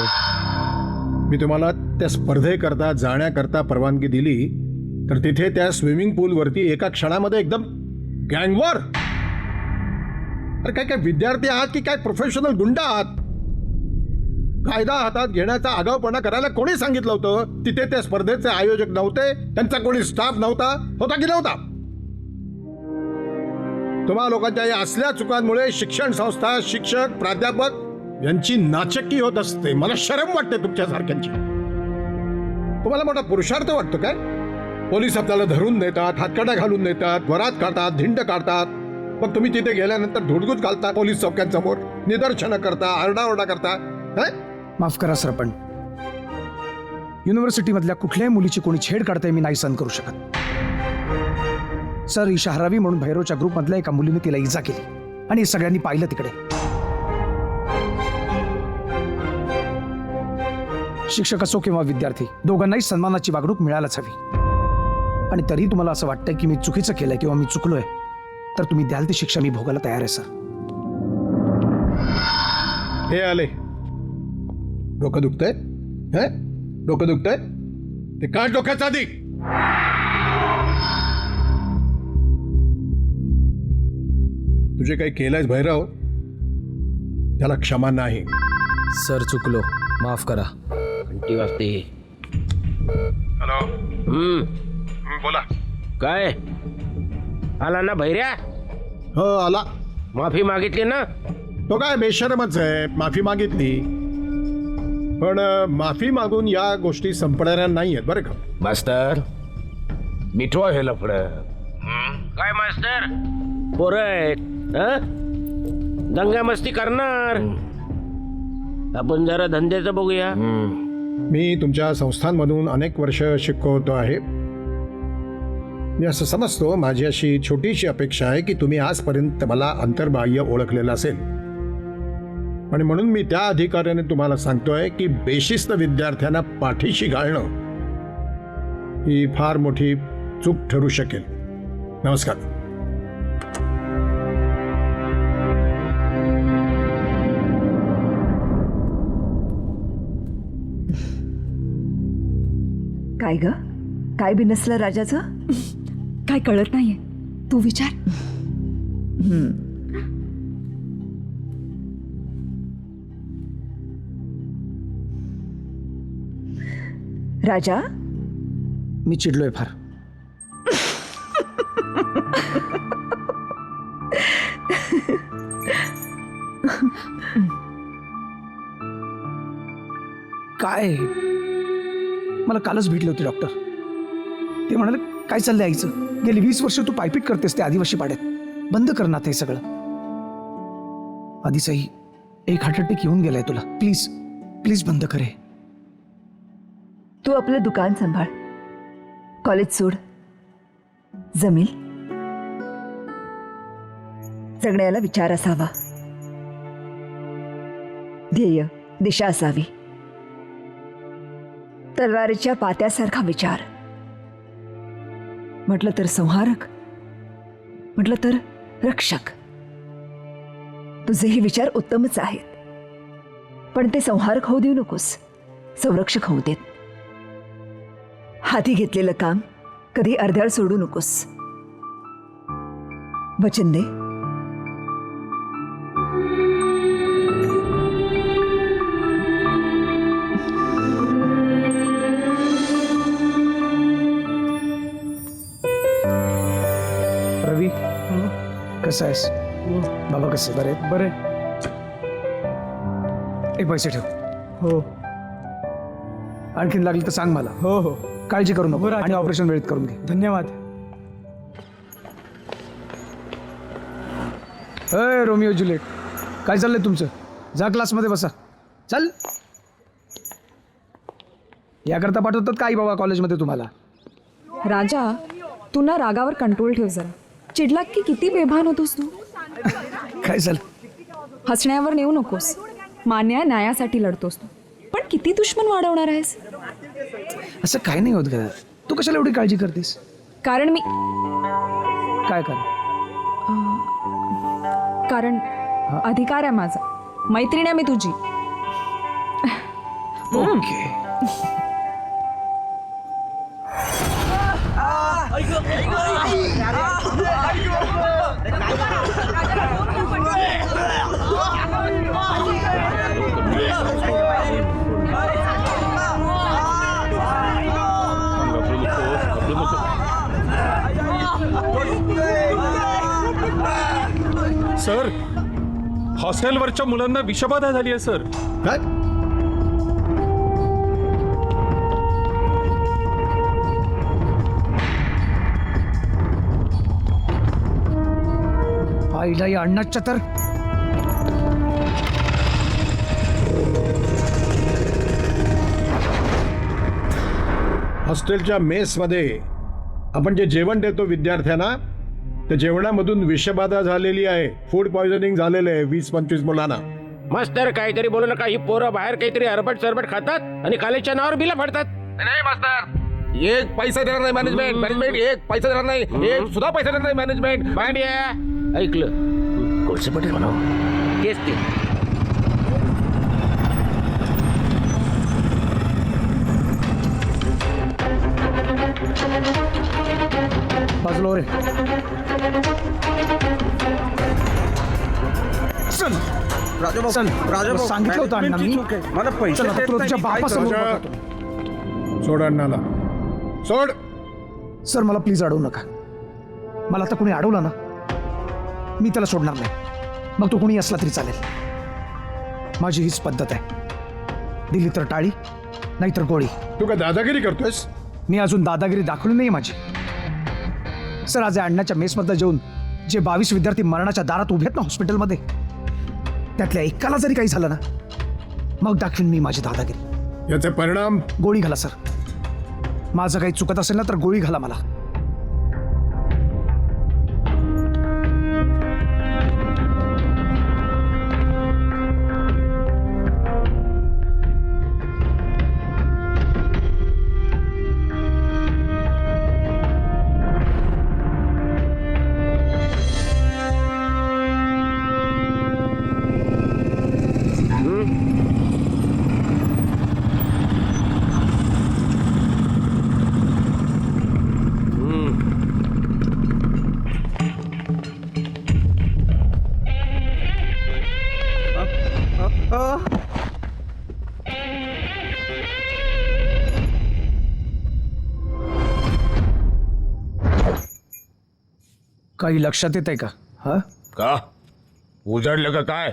मी तुम्हाला त्या स्पर्धेकरता जाण्याकरता परवानगी दिली तर तिथे त्या स्विमिंग पूलवरती एका क्षणामध्ये एकदम गँगवॉर. अरे काय काय विद्यार्थी आहात की काय प्रोफेशनल गुंड आहात? कायदा हातात घेण्याचा आगाऊपणा करायला कोणी सांगितलं होतं? तिथे त्या स्पर्धेचे आयोजक नव्हते, त्यांचा कोणी स्टाफ नव्हता, होता की नव्हता? तुम्हा लोकांच्या या असल्या चुकांमुळे शिक्षण संस्था, शिक्षक, प्राध्यापक यांची नाचक्की होत असते. मला शरम वाटते तुमच्यासारख्यांची. तुम्हाला मोठा पुरुषार्थ वाटतो काय? पोलीस आपल्याला धरून नेतात, हातकड्या घालून नेतात, वरात काढतात, धिंड काढतात. मग तुम्ही तिथे गेल्यानंतर धुडगूस घालता पोलीस चौक्यांसमोर, निदर्शनं करता, आरडाओरडा करता. माफ करा सर, पण युनिव्हर्सिटीमधल्या कुठल्याही मुलीची कोणी छेड काढताय मी नाही सहन करू शकत. सर, ईशा हरावी म्हणून भैरवच्या ग्रुपमधल्या एका मुलीने तिला इजा केली आणि सगळ्यांनी पाहिलं तिकडे. शिक्षक असो किंवा विद्यार्थी, दोघांनाही सन्मानाची वागणूक मिळायलाच हवी. आणि तरी तुम्हाला असं वाटतंय की मी चुकीचं केलंय किंवा मी चुकलोय, तर तुम्ही द्याल ती शिक्षा मी भोगायला तयार आहे सर. हे आले. डोकं दुखतंय? हे डोकं दुखतंय? ते काढ डोक्याचा आधी. तुझे काही केलंयस भैरव, त्याला क्षमा नाही. सर चुकलो, माफ करा. घंटी वाजते. हॅलो, बोला. काय आला ना भैऱ्या? हो आला. माफी मागितली ना? तो काय बेशरमच आहे, माफी मागितली, पण माफी मागून या गोष्टी संपणाऱ्या नाही आहेत बरं का. मास्तर मिठवा हे लफड. काय मास्तर, पोरं आहेत हं? दंगा मस्ती करणार. आपण जरा धंद्याचं बघूया. मी तुमच्या संस्थांमधून अनेक वर्ष शिकवतो आहे. मी असं समजतो, माझी अशी छोटीशी अपेक्षा आहे की तुम्ही आजपर्यंत मला अंतर्बाह्य ओळखलेलं असेल, आणि म्हणून मी त्या अधिकाऱ्याने तुम्हाला सांगतोय की बेशिस्त विद्यार्थ्यांना पाठीशी घालणं ही फार मोठी चूक ठरू शकेल. नमस्कार. काय ग, काय बिनसलं राजाचं? काय कळत नाहीये, तू विचार. राजा, मी चिडलोय फार. काय, मला कालच भेटले होते डॉक्टर. ते म्हणाले, काय चाललंय आईचं? गेली 20 वर्ष तू पायपीट करतेस ते आदिवासी पाड्यात, बंद कर ना ते सगळं. आधीचाही एक हार्ट अटॅक येऊन गेलाय तुला, प्लीज प्लीज बंद कर हे. तू आपलं दुकान सांभाळ, कॉलेज सोड, जमेल. जगण्याला विचार असावा, ध्येय दिशा असावी. तलवारीच्या पात्यासारखा विचार. म्हटलं तर संहारक, म्हटलं तर रक्षक. तुझेही विचार उत्तमच आहेत, पण ते संहारक होऊ देऊ नकोस, संरक्षक होऊ देत. हाती घेतलेलं काम कधी अर्ध्याळ सोडू नकोस. वचन दे. रवी, कसं आहेस? बाबा कसे? बरे बरे. एक पैसे ठेव. हो आणखीन लागली तर सांग मला. हो हो, काळजी करू नको आणि ऑपरेशन वेळेत करून घे. धन्यवाद. अय रोमिओ जुलिएट, काय चाललंय तुमचं? जा क्लासमध्ये बसा. चल. याकरता पाठवतात का आई बाबा कॉलेजमध्ये तुम्हाला? राजा, तू ना रागावर कंट्रोल ठेव जरा. चिडला की किती बेभान होतोस तू. काय झालं? हसण्यावर नेऊ नकोस. मान्य न्यायासाठी लढतोस तू, पण किती दुश्मन वाढवणार आहेस? असं काही नाही होत का? तू कशाला एवढी काळजी करतेस? कारण मी काय कर? कारण अधिकार आहे माझा. मैत्रीण आहे मी तुझी. ओके. सर, हॉस्टेलवरच्या मुलांना विषबाधा झाली आहे सर. काय? आईला या अण्णाच्या तर. हॉस्टेलच्या मेसमध्ये आपण जे जेवण देतो विद्यार्थ्यांना, त्या जेवणामधून विषबाधा झालेली आहे. फूड पॉइझनिंग झालेलं आहे 20-25 मुलांना. मास्तर काहीतरी बोलू नका. ही पोरं बाहेर काहीतरी अरबट सरबट खातात आणि कॉलेजच्या नावावर बिला फाडतात. नाही मास्तर, एक पैसा देणार नाही मॅनेजमेंट एक पैसा देणार नाही, एक सुद्धा पैसा देणार नाही मॅनेजमेंट. भांड्या ऐकलं, कोळसे पटेल म्हणावं, तेच ते. बाजूला रे. चल चल, तुला सांगितलं होतं अण्णा मी. मला चल आता तुला तुझ्या बापासमोर राजा. बघतो. सोड अण्णाला, सोड. सर मला प्लीज अडवू नका. मला आता कोणी अडवलं ना मी त्याला सोडणार नाही. मग तो कोणी असला तरी चालेल. माझी हीच पद्धत आहे. दिली तर टाळी, नाहीतर गोळी. तू काय दादागिरी करतोयस? मी अजून दादागिरी दाखवली नाही माझी. सर आज या अण्णाच्या मेसमधलं जेवून जे 22 विद्यार्थी मरणाच्या दारात उभे आहेत ना हॉस्पिटलमध्ये, त्यातल्या एकाला जरी काही झालं ना मग दाखवीन मी माझी दादागिरी. याचे परिणाम? गोळी घाला सर. माझं काही चुकत असेल ना तर गोळी घाला मला. काही लक्षात येत आहे का? हा, का उजाडलं का काय?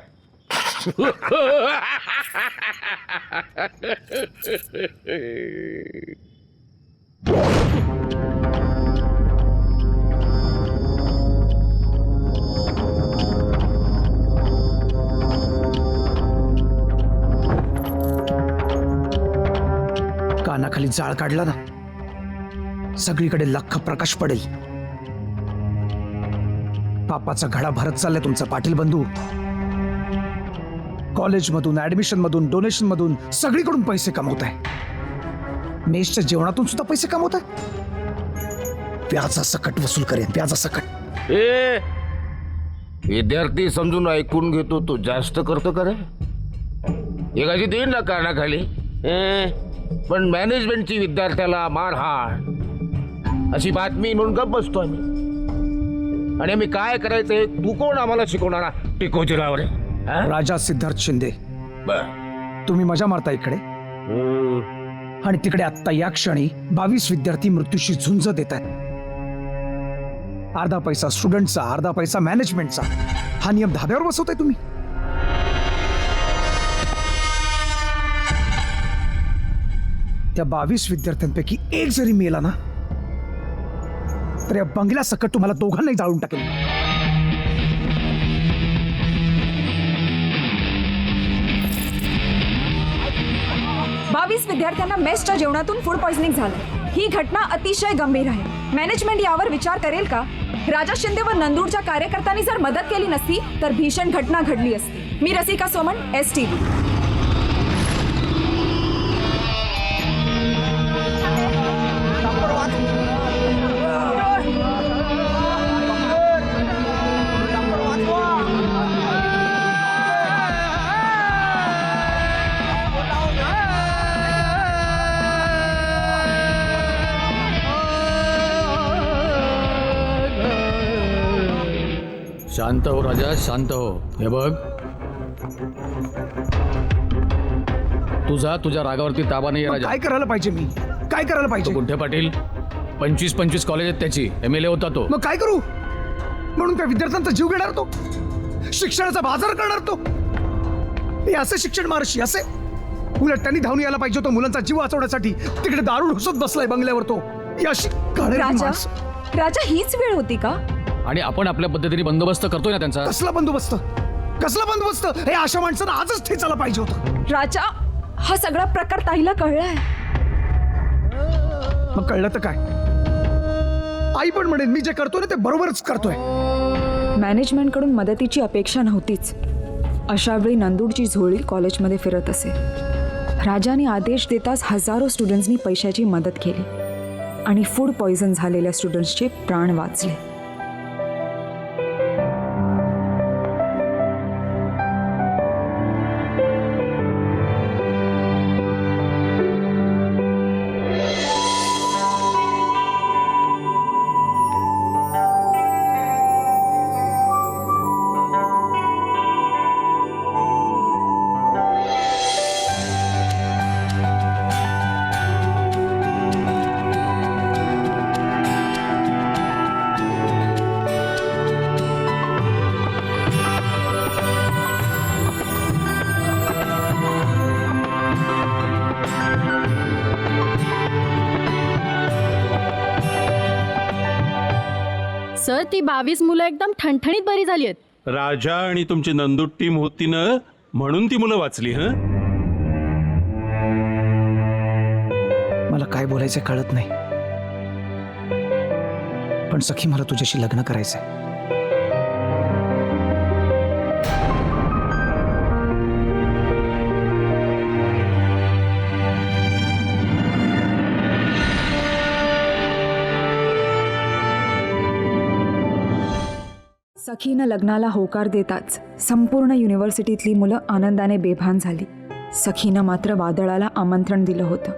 कानाखाली जाळ काढला ना सगळीकडे लख्ख प्रकाश पडेल. पापाचा घडा भरत चाललाय तुमचा पाटील बंधू. कॉलेजमधून, ऍडमिशन मधून, डोनेशन मधून सगळीकडून पैसे कमवत आहे. मेसच्या जेवणातून सुद्धा पैसे कमवत आहे. व्याजा सकट वसूल करेन, व्याजा सकट. ए विद्यार्थी समजून ऐकून घेतो, तू जास्त करतो का रे? एकाची देईन ना कानाखाली. पण मॅनेजमेंटची विद्यार्थ्याला मारहाण अशी बातमी म्हणून गप्प बसतो आम्ही. आणि आम्ही काय करायचंय तू कोण आम्हाला शिकवणारा टिकोजीराव रे? राजा सिद्धार्थ शिंदे. बर, तुम्ही मजा मारता इकडे आणि तिकडे आत्ता या क्षणी 22 विद्यार्थी मृत्यूशी झुंज देत आहेत. अर्धा पैसा स्टुडंटचा, अर्धा पैसा मॅनेजमेंटचा. हा नियम धाब्यावर बसवताय तुम्ही. त्या 22 विद्यार्थ्यांपैकी एक जरी मेला ना तर या बंगल्या सकट तुम्हाला दोघांनाही जाळून टाकेल. विद्यार्थ्यांना मेसच्या जेवणातून फूड पॉइझनिंग झालं. ही घटना अतिशय गंभीर आहे. मॅनेजमेंट यावर विचार करेल का? राजा शिंदे व नंदूरच्या कार्यकर्त्यांनी जर मदत केली नसती तर भीषण घटना घडली असती. मी रसिका सोमन, STV. शांत हो राजा, शांत हो. हे बघ, तुझ्या रागावरती ताबा नाही राजा. काय करायला पाहिजे मी? काय करायला पाहिजे? गुंठे पाटील 25 कॉलेज आहेत त्याची. MLA होता तो. मग काय करू? म्हणून त्या विद्यार्थ्यांचा जीव घेणार तो? शिक्षणाचा बाजार करणार तो? हे असे शिक्षण महाराष्ट्री असे? उलट त्यांनी धावून यायला पाहिजे होतं मुलांचा जीव वाचवण्यासाठी. तिकडे दारू ढुसत बसलाय बंगल्यावर तो. राजा हीच वेळ होती का? आणि आपण आपल्या पद्धतीने बंदोबस्त करतोय ना त्यांचा. कसला बंदोबस्त? कसला बंदोबस्त? हे अशा माणसानं आजच ठेचायला पाहिजे होतं. राजा, हा सगळा प्रकार ताईला कळलाय. मग कळलं तर काय? आई पण म्हणेन मी जे करतोय ना ते बरोबरच करतोय. मॅनेजमेंटकडून मदतीची अपेक्षा नव्हतीच. अशावेळी नंदूरची झोळी कॉलेजमध्ये फिरत असे. राजाने आदेश देताच हजारो स्टुडंट्सनी पैशाची मदत केली आणि फूड पॉइझन झालेल्या स्टुडंट्सचे प्राण वाचले. सर ती 22 मुलं एकदम ठणठणीत बरी झाली आहेत. राजा आणि तुमची नंदूर टीम होती ना म्हणून ती मुलं वाचली. मला काय बोलायचं कळत नाही, पण सखी मला तुझ्याशी लग्न करायचंय. सखीनं लग्नाला होकार देताच संपूर्ण युनिव्हर्सिटीतली मुलं आनंदाने बेभान झाली. सखीनं मात्र वादळाला आमंत्रण दिलं होतं.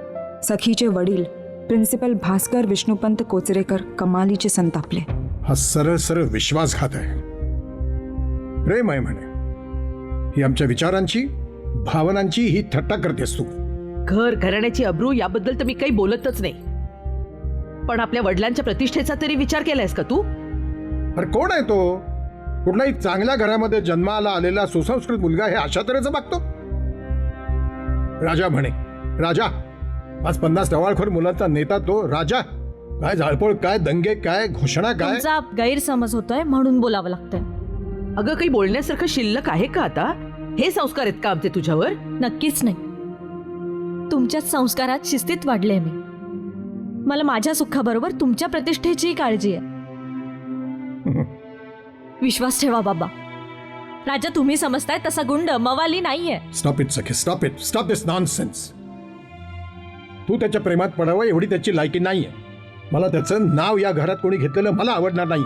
सखीचे वडील प्रिन्सिपल भास्कर विष्णुपंत कोचरेकर कमालीचे संतापले. हा सरळ सरळ विश्वासघात आहे. प्रेम आहे म्हणे, ही आमच्या विचारांची भावनांची ही थट्टा करतेस तू. घर घराण्याची अब्रू याबद्दल तर मी काही बोलतच नाही, पण आपल्या वडिलांच्या प्रतिष्ठेचा तरी विचार केलायस का तू? अरे कोण आहे तो? कुठल्याही चांगल्या घरामध्ये जन्माला आलेला सुसंस्कृत मुलगा हे अशा तऱ्हेचं वागतो? राजा म्हणे, राजा आज 50 टवाळखोर मुलांचा नेता तो राजा. काय झाळपोळ, काय दंगे, काय घोषणा, काय. तुमचा गैरसमज होतोय म्हणून बोलावं लागतंय. अगं काही बोलण्यासारखं शिल्लक आहे का आता? हे संस्कार आहेत का आमचे तुझ्यावर? नक्कीच नाही. तुमच्याच संस्कारात शिस्तीत वाढले मी. मला माझ्या सुखाबरोबर तुमच्या प्रतिष्ठेची काळजी आहे. विश्वास ठेवा बाबा. राजा तुम्ही समजताय तसा गुंड मवाली नाहीये. स्टॉप इट सखे, stop it, stop this nonsense. तू त्याच्या प्रेमात पडावं एवढी त्याची लायकी नाहीये. मला त्याचं नाव या घरात कोणी घेतलेलं मला आवडणार नाही.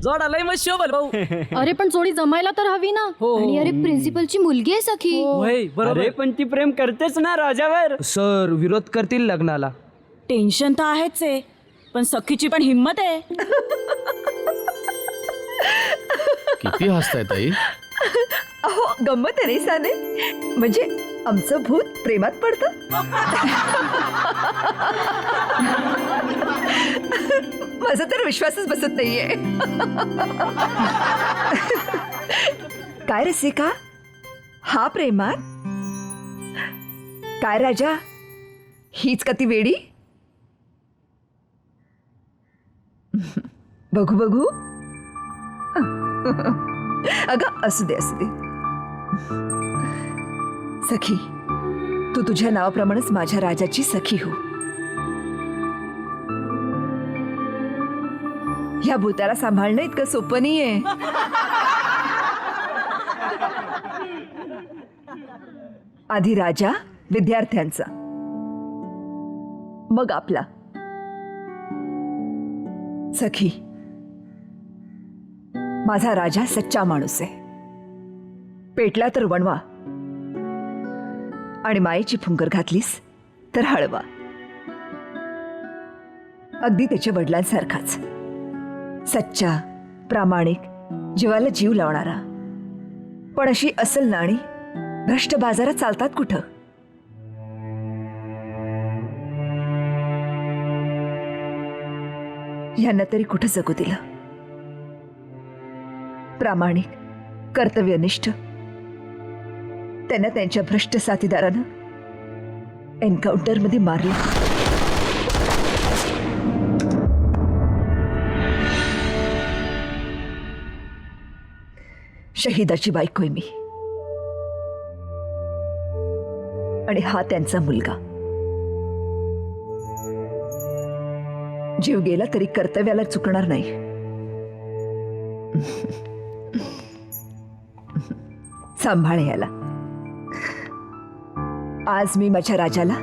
जोड आलंय मग शोभल भाऊ. अरे पण जोडी जमायला तर हवी ना. आणि अरे प्रिन्सिपलची मुलगी आहे सखी. अरे पण ती प्रेम करतेच ना राजावर. सर विरोध करतील लग्नाला. टेन्शन तर आहेच आहे, पण सखीची पण हिंमत आहे. किती हसताय ताई. अहो गंमत आहे रे साने. म्हणजे आमचं भूत प्रेमात पडतं. माझा तर विश्वासच बसत नाहीये. काय रसिका, हा प्रेमात? काय राजा, हीच का ती वेडी? बघू बघू. अगं असू दे असू दे. सखी, तू तुझ्या नावाप्रमाणेच माझ्या राजाची सखी हो. या भूताला सांभाळणं इतकं सोपं नाहीये. आधी राजा विद्यार्थ्यांचा, मग आपला. सखी, माझा राजा सच्चा माणूस आहे. पेटला तर वणवा आणि मायेची फुंकर घातलीस तर हळवा. अगदी त्याच्या वडिलांसारखाच सच्चा, प्रामाणिक, जीवाला जीव लावणारा. पण अशी असल नाणी भ्रष्ट बाजारात चालतात कुठं? यांना तरी कुठं जगू दिलं? प्रामाणिक, कर्तव्यनिष्ठ त्यांना त्यांच्या भ्रष्ट साथीदारानं एन्काउंटरमध्ये मारलं. शहीदाची बायको आहे मी. आणि हा त्यांचा मुलगा. जीव गेला तरी कर्तव्याला चुकणार नाही. सांभाळ याला. आज मी माझ्या राजाला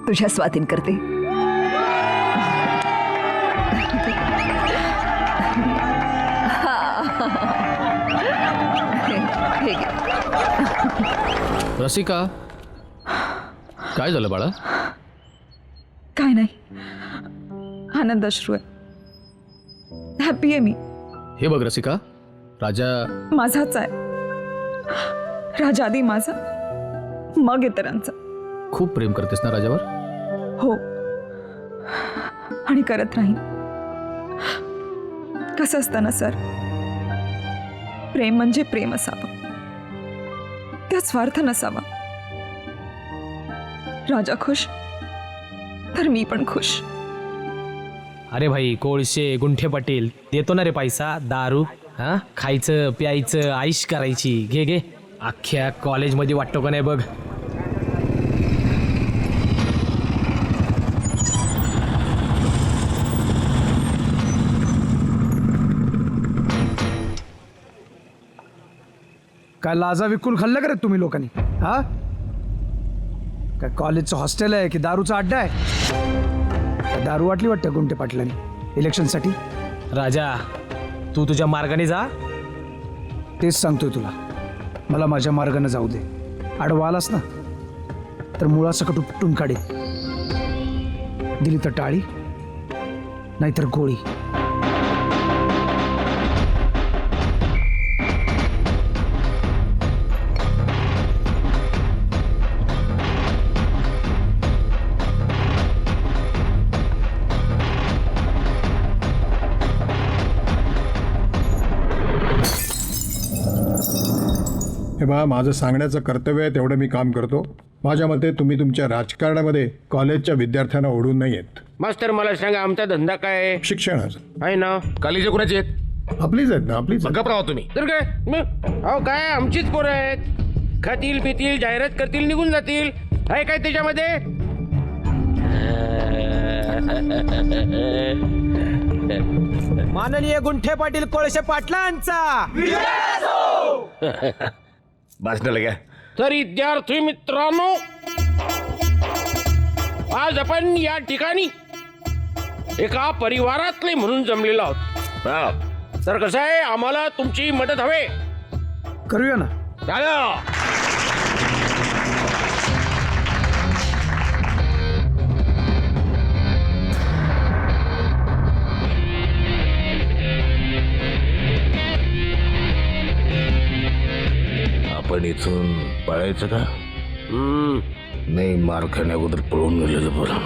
तुझ्या स्वाधीन करते. हे घे. रसिका, काय झालं बाळा? काय नाही, आनंद अश्रू आहे. हॅपी आहे मी. हे बघ रसिका, राजा माझाच आहे. राजा आधी माझा, मग इतरांचा. खूप प्रेम करतेस ना राजावर? हो, आणि करत राहीन. कसं असतं ना सर, प्रेम म्हणजे प्रेम असावं, त्यात स्वार्थ नसावा. राजा खुश तर मी पण खुश. अरे भाई, कोळशे गुंठे पाटील देतो ना रे पैसा. दारू हा, खायचं प्यायचं, आईश करायची. घे घे. अख्ख्या कॉलेजमध्ये वाटतो का नाही बघ. काय लाजा विकून खाल्लं का रे तुम्ही लोकांनी? हा, काय कॉलेजचं हॉस्टेल आहे की दारूचा अड्डा आहे? दारू वाटली वाटतं गुंठे पाटलांनी इलेक्शनसाठी. राजा, तू तुझ्या मार्गाने जा. तेच सांगतोय तुला, मला माझ्या मार्गाने जाऊ दे. आडवा आलास ना तर मुळासकट उपटून काढे. दिली तर टाळी, नाहीतर गोळी. हे बघा, माझं सांगण्याचं कर्तव्य आहे तेवढं मी काम करतो. माझ्या मते तुम्ही तुमच्या राजकारणामध्ये कॉलेजच्या विद्यार्थ्यांना ओढून नाही येत. मास्तर मला सांगा, आमचा धंदा काय आहे? शिक्षणाचं आहे ना? कॉलेज कुणाची आहेत? आपलीच आहेत ना, आपलीच आहेत. गप्प राहा तुम्ही. तर काय अहो, काय आमचीच पोरं आहेत. खातील पितील, जाहिरात करतील, निघून जातील. आहे काय त्याच्यामध्ये? माननीय गुंठे पाटील कोळशे पाटलांचा भाषणाला घ्या. तर विद्यार्थी मित्रांनो, आज आपण या ठिकाणी एका परिवारातले म्हणून जमलेलो आहोत. हा. तर कसं आहे, आम्हाला तुमची मदत हवे. करूया ना. झालं. आपण इथून पळायचं का? नाही, मार खाण्या अगोदर पळून गेलेलं बरं.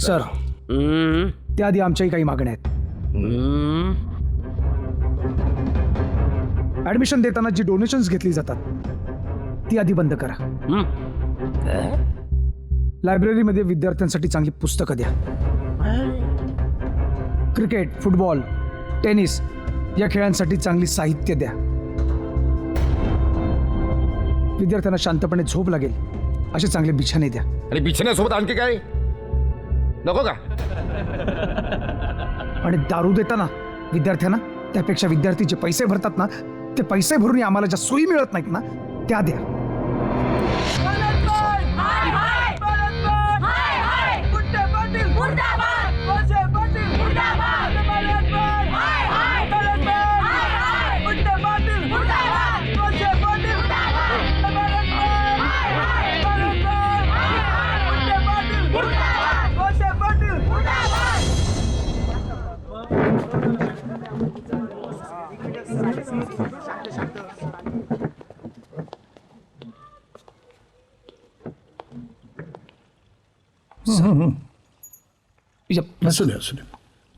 सर, त्याआधी आमच्याही काही मागण्या आहेत. ऍडमिशन देताना जी डोनेशन्स घेतली जातात ती आधी बंद करा. लायब्ररीमध्ये विद्यार्थ्यांसाठी चांगली पुस्तकं द्या. क्रिकेट, फुटबॉल, टेनिस या खेळांसाठी चांगली साहित्य द्या. विद्यार्थ्यांना शांतपणे झोप लागेल असे चांगले बिछाने द्या. आणि बिछाण्यासोबत आणखी काय नको का? आणि दारू देताना विद्यार्थ्यांना त्यापेक्षा विद्यार्थी जे पैसे भरतात ना, ते पैसे भरून आम्हाला ज्या सोयी मिळत नाहीत ना, त्या द्या. असू दे, असू दे.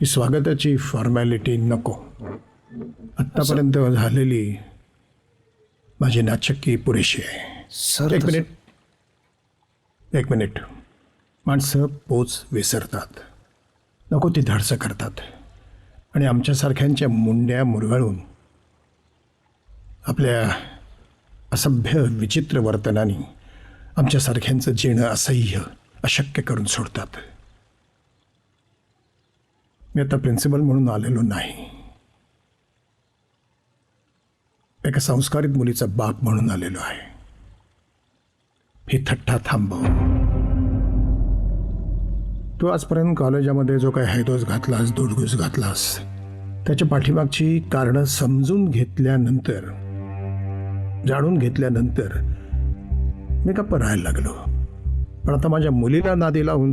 ही स्वागताची फॉर्मॅलिटी नको. आत्तापर्यंत झालेली माझी नाचक्की पुरेशी आहे. सर, एक मिनिट. माणसं पोच विसरतात, नको ती धाडसं करतात आणि आमच्यासारख्यांच्या मुंड्या मुरगाळून आपल्या असभ्य विचित्र वर्तनाने आमच्यासारख्यांचं जीणं असह्य अशक्य करून सोडतात. मी आता प्रिन्सिपल म्हणून आलेलो नाही, एका संस्कारित मुलीचा बाप म्हणून आलेलो आहे. ही थट्टा थांबव. तू आजपर्यंत कॉलेजामध्ये जो काही हैदोस घातलास, दुडगूस घातलास, त्याच्या पाठीमागची कारणं समजून घेतल्यानंतर, जाणून घेतल्यानंतर मी गप्प राहायला लागलो. पण आता माझ्या मुलीला नादी लावून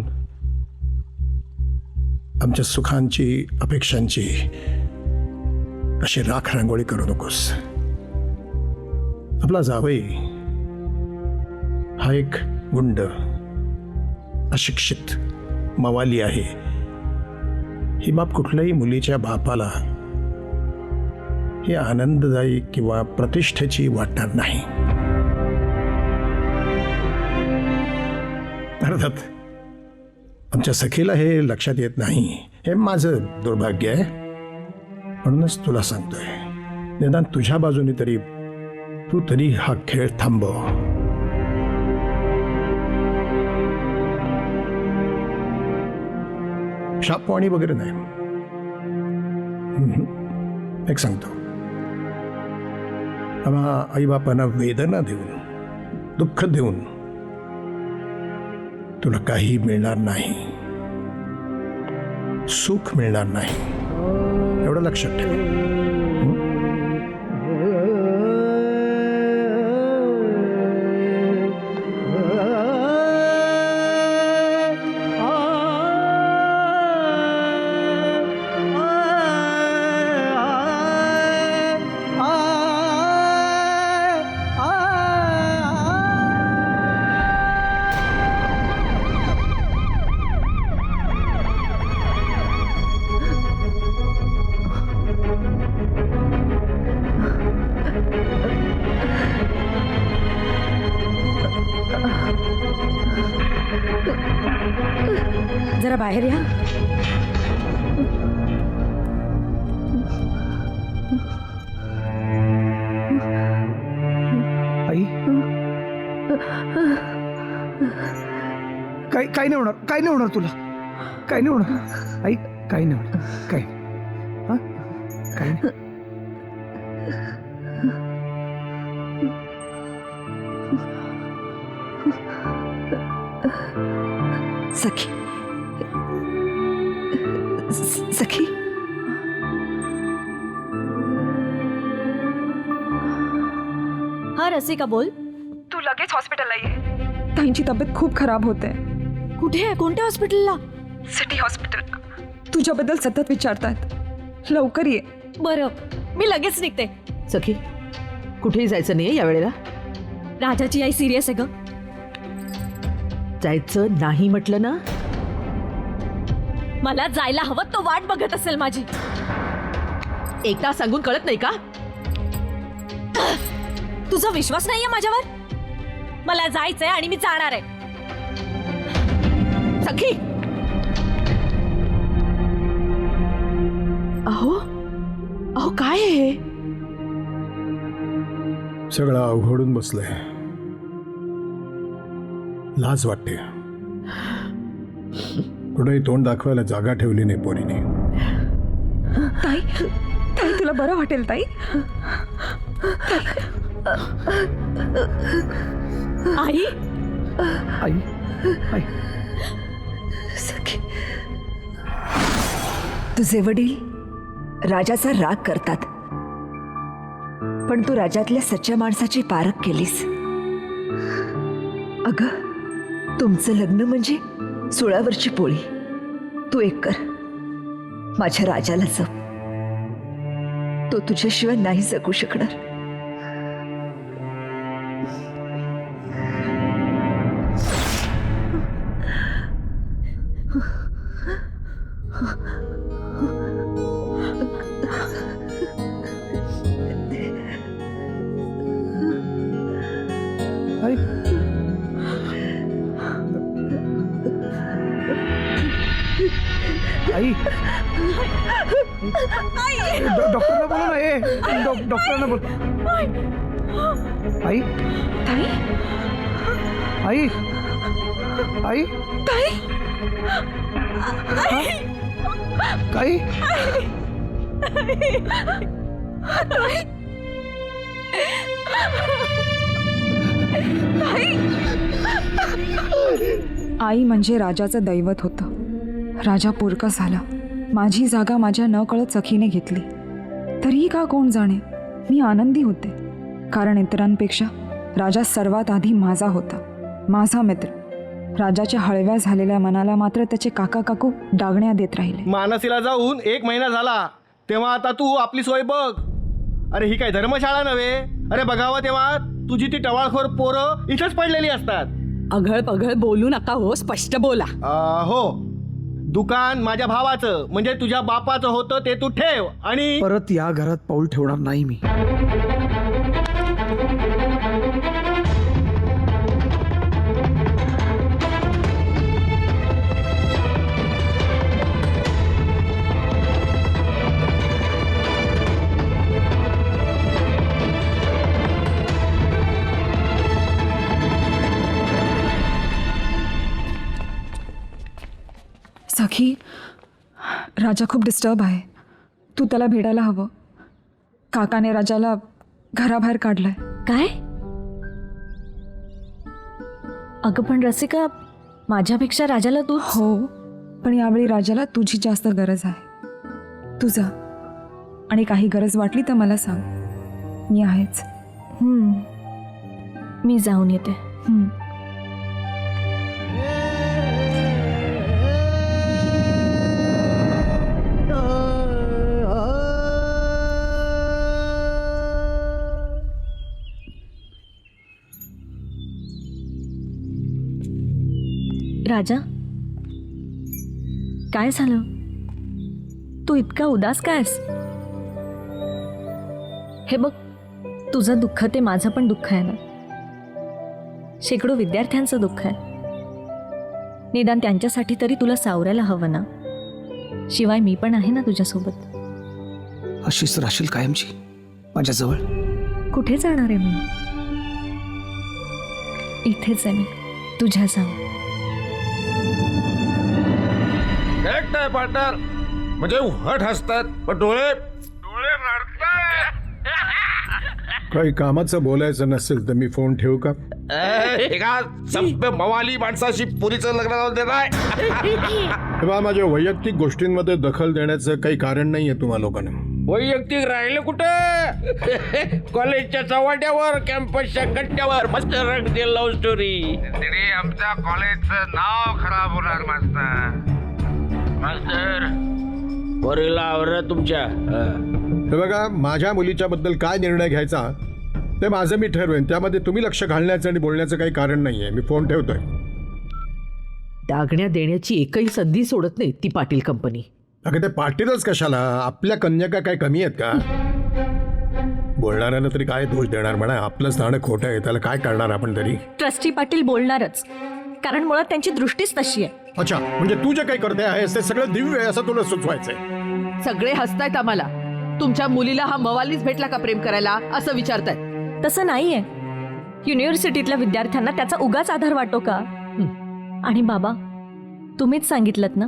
आमच्या सुखांची, अपेक्षांची अशी राख रांगोळी करू नकोस. आपला जावई हा एक गुंड, अशिक्षित, मवाली आहे. ही बाब कुठल्याही मुलीच्या बापाला ही आनंददायी किंवा प्रतिष्ठेची वाटणार नाही. अर्थात आमच्या सखीला हे लक्षात येत नाही, हे माझं दुर्भाग्य आहे. म्हणूनच तुला सांगतोय, निदान तुझ्या बाजूने तरी तू तरी हा खेळ थांबव. शापवाणी वगैरे नाही. एक सांगतो, आम्हा आईबापांना वेदना देऊन, दुःख देऊन तुला काही मिळणार नाही, सुख मिळणार नाही. एवढं लक्षात ठेव. जरा बाहेर या. आई, काही नाही होणार, काही नाही होणार तुला, काही नाही होणार आई, काही नाही होणार, काही हा, काही नाही. सखी, सखी, हा रसिका बोल. तू लगेच हॉस्पिटलला ये. ताईंची तब्येत खूप खराब होते. कुठे आहे? कोणत्या हॉस्पिटलला? City hospital. तुझ्याबद्दल सतत विचारतायत. लवकर ये. बरं, मी लगेच निघते. सखी, कुठेही जायचं नाहीये या वेळेला. राजाची आई सिरियस आहे ग. जायचं नाही म्हटलं ना. मला जायला हवं, तो वाट बघत असेल माझी. एकदा सांगून कळत नाही का? तुझा विश्वास नाहीये माझ्यावर? मला जायचंय आणि मी जाणार आहे. सखी, अहो अहो काय आहे? सगळं अवघडून बसलंय. लाज वाटते. कुठेही तोंड दाखवायला जागा ठेवली नाही पोरीने. ताई, ताई तुला बरं वाटेल ताई. आई, आई, आई, सखी, तुझे वडील राजाचा राग करतात, पण तू राजातल्या सच्च्या माणसाची पारख केलीस. अगं, तुमचं लग्न म्हणजे सुळावरची पोळी. तू एक कर, माझ्या राजाला जप. तो तुझ्याशिवाय नाही जगू शकणार. आई, आई, डॉक्टरना बोला ना. डॉक्टरना बोल. आई ताई आई आई ताई आई आई म्हणजे राजाचं दैवत होतं. राजा पोरका झाला. माझी जागा माझ्या न कळत सखीने घेतली. तरीही का कोण जाणे, मी आनंदी होते. कारण इतरांपेक्षा राजा सर्वात आधी माझा होता, माझा मित्र. राजाच्या हळव्या झालेल्या मनाला मात्र त्याचे काका काकू डागण्या देत राहिले. मानसीला जाऊन 1 महिना झाला, तेव्हा आता तू आपली सोय बघ. अरे ही काय धर्मशाळा नव्हे. अरे बघावं तेव्हा तुझी ती टवाळखोर पोरं इथंच पडलेली असतात. अघळ पघळ बोलू नका हो, स्पष्ट बोला. हो, दुकान माझ्या भावाचं म्हणजे तुझ्या बापाचं होतं ते तू ठेव. आणि परत या घरात पाऊल ठेवणार नाही मी. सखी, राजा खूप डिस्टर्ब आहे. तू त्याला भेटायला हवं. काकाने राजाला घराबाहेर काढलंय. काय? अगं पण रसिका, माझ्यापेक्षा राजाला तू हो, पण यावेळी राजाला तुझी जास्त गरज आहे. तू जा आणि काही गरज वाटली तर मला सांग, मी आहेच. मी जाऊन येते. राजा, काय झालं? तू इतका उदास कायस? हे बघ, तुझं दुःख ते माझं पण दुःख आहे ना. शेकडो विद्यार्थ्यांचं दुःख आहे. निदान त्यांच्यासाठी तरी तुला सावरायला हवं ना. शिवाय मी पण आहे ना तुझ्यासोबत. अशीच राहशील कायमची माझ्याजवळ? कुठे जाणार आहे मी? इथेच आहे मी, तुझ्याजवळ. करेक्ट आहे पार्टनर. म्हणजे हट हसतात पण डोळे रडतात. काही कामाचं बोलायचं नसेल तर मी फोन ठेवू का? एका सभ्य मवाली माणसाशी पुरीचं लग्न लावून देताय. तेव्हा माझ्या वैयक्तिक गोष्टींमध्ये दखल देण्याचं काही कारण नाहीये तुम्हा लोकांना. वैयक्तिक राहिलं कुठं? कॉलेजच्या चव्हाट्यावर, कॅम्पसच्या कट्ट्यावर मस्त रंग दे लव्ह स्टोरी. तरी आमच्या कॉलेजचं नाव खराब होणार मास्तर. मास्तर पोरीला आवडलं तुमच्या? हे बघा, माझ्या मुलीच्या बद्दल काय निर्णय घ्यायचा ते माझं मी ठरवेन. त्यामध्ये तुम्ही लक्ष घालण्याचं आणि बोलण्याचं काही कारण नाहीये. मी फोन ठेवतोय. डागण्या देण्याची एकही संधी सोडत नाही ती पाटील कंपनी. अगं ते पाटीलच कशाला? आपल्या कन्या काय कमी आहेत का? बोलणाऱ्यानं तरी काय दोष देणार म्हणा. आपलं स्थान खोटं आहे, त्याला काय करणार आपण तरी. ट्रस्टी पाटील बोलणारच, कारण मुळात त्यांची दृष्टीच तशी आहे. अच्छा, म्हणजे तू जे काही करते आहेस ते सगळं दिव्य आहे असं तुला सुचवायचंय? सगळे हसतायत आम्हाला. तुमच्या मुलीला हा मवालीच भेटला का प्रेम करायला असं विचारतायत. तसं नाहीये. युनिव्हर्सिटीतल्या विद्यार्थ्यांना त्याचा उगाच आधार वाटतो का? आणि बाबा, तुम्हीच सांगितलंत ना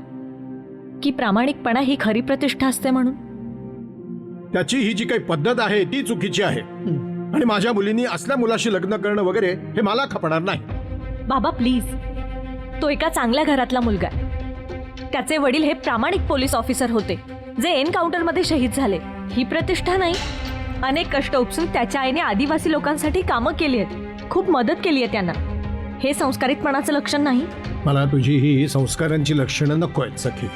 की प्रामाणिकपणा ही खरी प्रतिष्ठा असते म्हणून. त्याची ही जी काही पद्धत आहे ती चुकीची आहे. आणि माझ्या मुलींनी असल्या मुलाशी लग्न करणं वगैरे हे मला खपणार नाही. बाबा प्लीज, तो एका चांगल्या घरातला मुलगा आहे. त्याचे वडील हे प्रामाणिक पोलीस ऑफिसर होते जे एन्काउंटरमध्ये शहीद झाले. ही प्रतिष्ठा नाही. अनेक कष्ट उपसून त्याच्या आईने आदिवासी लोकांसाठी कामं केली आहेत, खूप मदत केली आहे त्यांना. हे संस्कारितपणाचं लक्षण नाही. मला तुझी ही संस्कारांची लक्षणं नको आहेत सखी.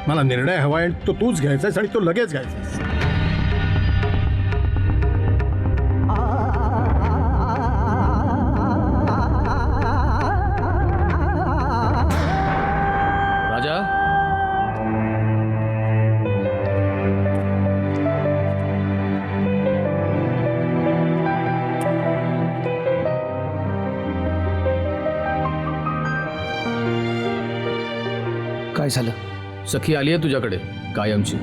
मला निर्णय हवा आहे तो तूच घ्यायचास आणि तो लगेच घ्यायचास. राजा, काय झालं? सखी आली आहे तुझ्याकडे कायमची.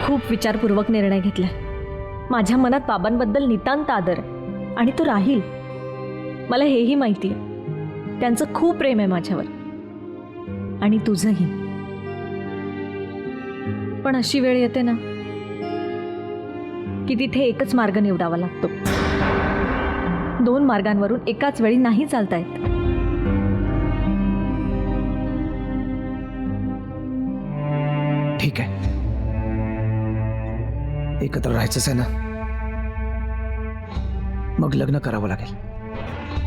खूप विचारपूर्वक निर्णय घेतलाय. माझ्या मनात बाबांबद्दल नितांत आदर आहे. आणि तो राहील. मला हेही माहिती आहे त्यांचं खूप प्रेम आहे माझ्यावर आणि तुझंही. पण अशी वेळ येते ना की तिथे एकच मार्ग निवडावा लागतो. 2 मार्गांवरून एकाच वेळी नाही चालता येत. ठीक आहे, एकत्र राहायचंच आहे ना, मग लग्न करावं लागेल.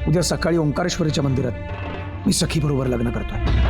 उद्या सकाळी ओंकारेश्वरीच्या मंदिरात मी सखी बरोबर लग्न करतोय.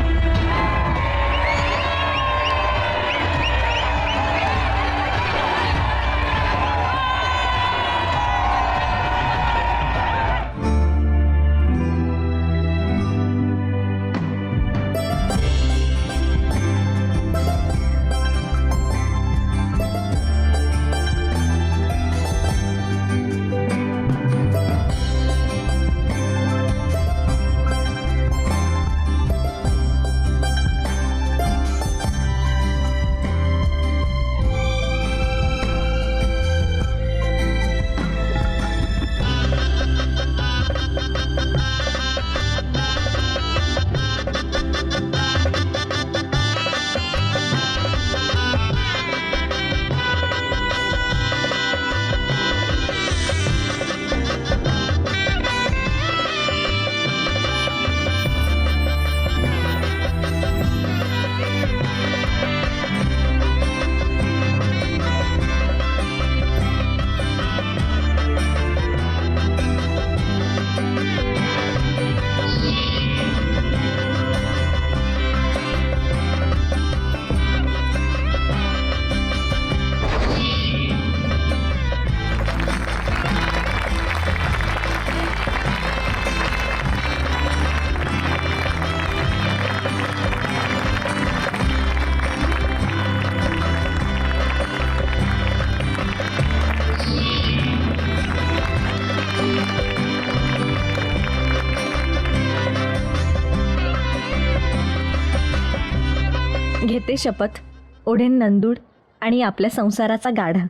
घेते शपथ ओढेन नंदूड आणि आपल्या संसाराचा गाढा.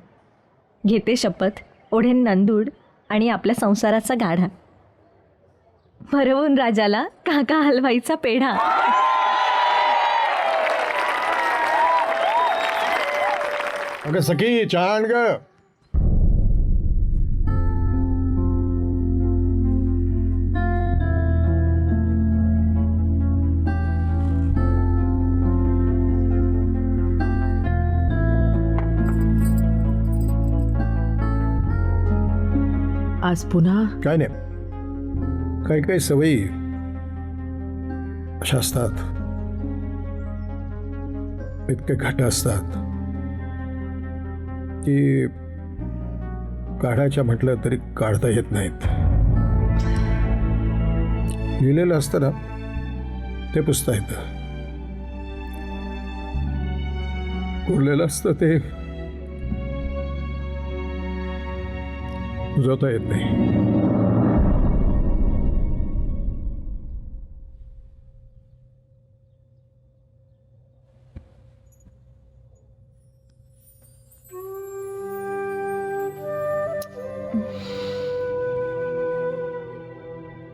घेते शपथ ओढेन नंदूड आणि आपल्या संसाराचा गाढा. भरवून राजाला काका हलवाईचा पेढा. अगं सखी, चहा आण ग. आज पुन्हा काय नाही, काही काही सवयी अशा असतात, इतके घाट असतात की काढायच्या म्हटलं तरी काढता येत नाहीत. लिहिलेलं असतं ना ते पुसता येतं, उरलेलं असतं ते उजवता येत नाही.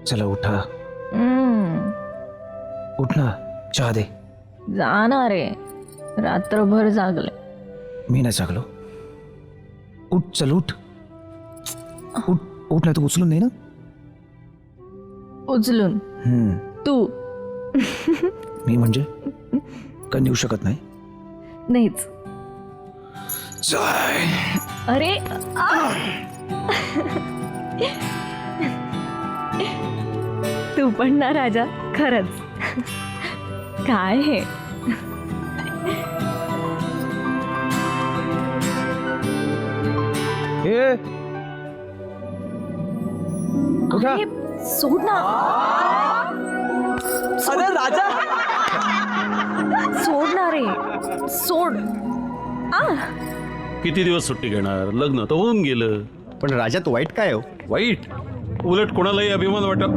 चला उठा, उठ ना, चहा दे. जाणार रे, रात्रभर जागले. मी नाही जागलो. उठ, चल उठ उठ उठ, नाही तू उचलून नाही ना. उचलून तू मी म्हणजे का नेऊ शकत नाही. नाहीच. जाय. अरे तू पण ना राजा, खरंच. काय हे उठा. अरे, सोड ना. अरे राजा, सोड ना रे, सोड. किती दिवस सुट्टी घेणार? लग्न तर होऊन गेलं. पण राजात वाईट काय हो? वाईट? उलट कोणालाही अभिमान वाटत.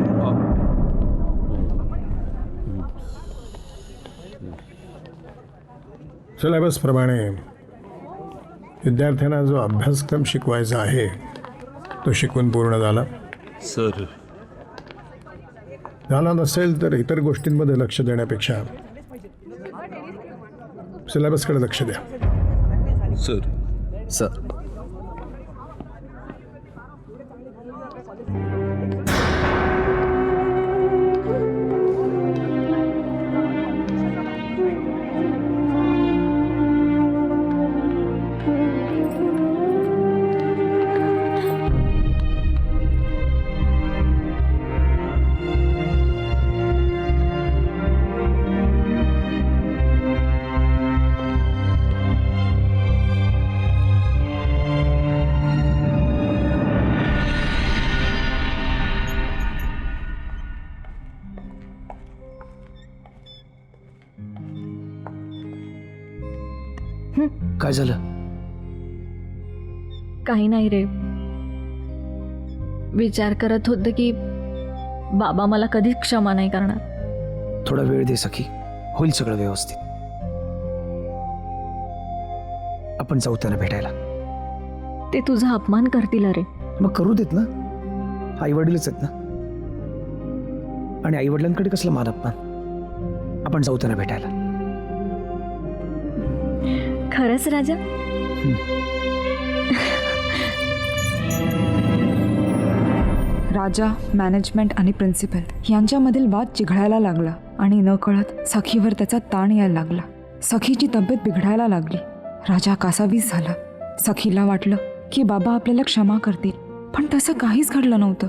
सिलेबस प्रमाणे विद्यार्थ्यांना जो अभ्यासक्रम शिकवायचा आहे तो शिकवून पूर्ण झाला? सर झाला नसेल तर इतर गोष्टींमध्ये लक्ष देण्यापेक्षा सिलेबसकडे लक्ष द्या. सर काय झालं? काही नाही रे, विचार करत होतं की बाबा मला कधीच क्षमा नाही करणार. थोडा वेळ दे सखी, होईल सगळं व्यवस्थित. आपण जाऊ त्यांना भेटायला. ते तुझा अपमान करतील अरे. मग करू देत ना, आई वडीलच आहेत ना. आणि आई वडिलांकडे कसला मान अपमान. आपण जाऊ त्यांना भेटायला. खरंच राजा? राजा, मॅनेजमेंट आणि प्रिन्सिपल यांच्यामधील वाद चिघळायला लागला आणि नकळत सखीवर त्याचा ताण यायला लागला. सखीची तब्येत बिघडायला लागली. राजा कासावीस झाला. सखीला वाटलं की बाबा आपल्याला क्षमा करतील, पण तसं काहीच घडलं नव्हतं.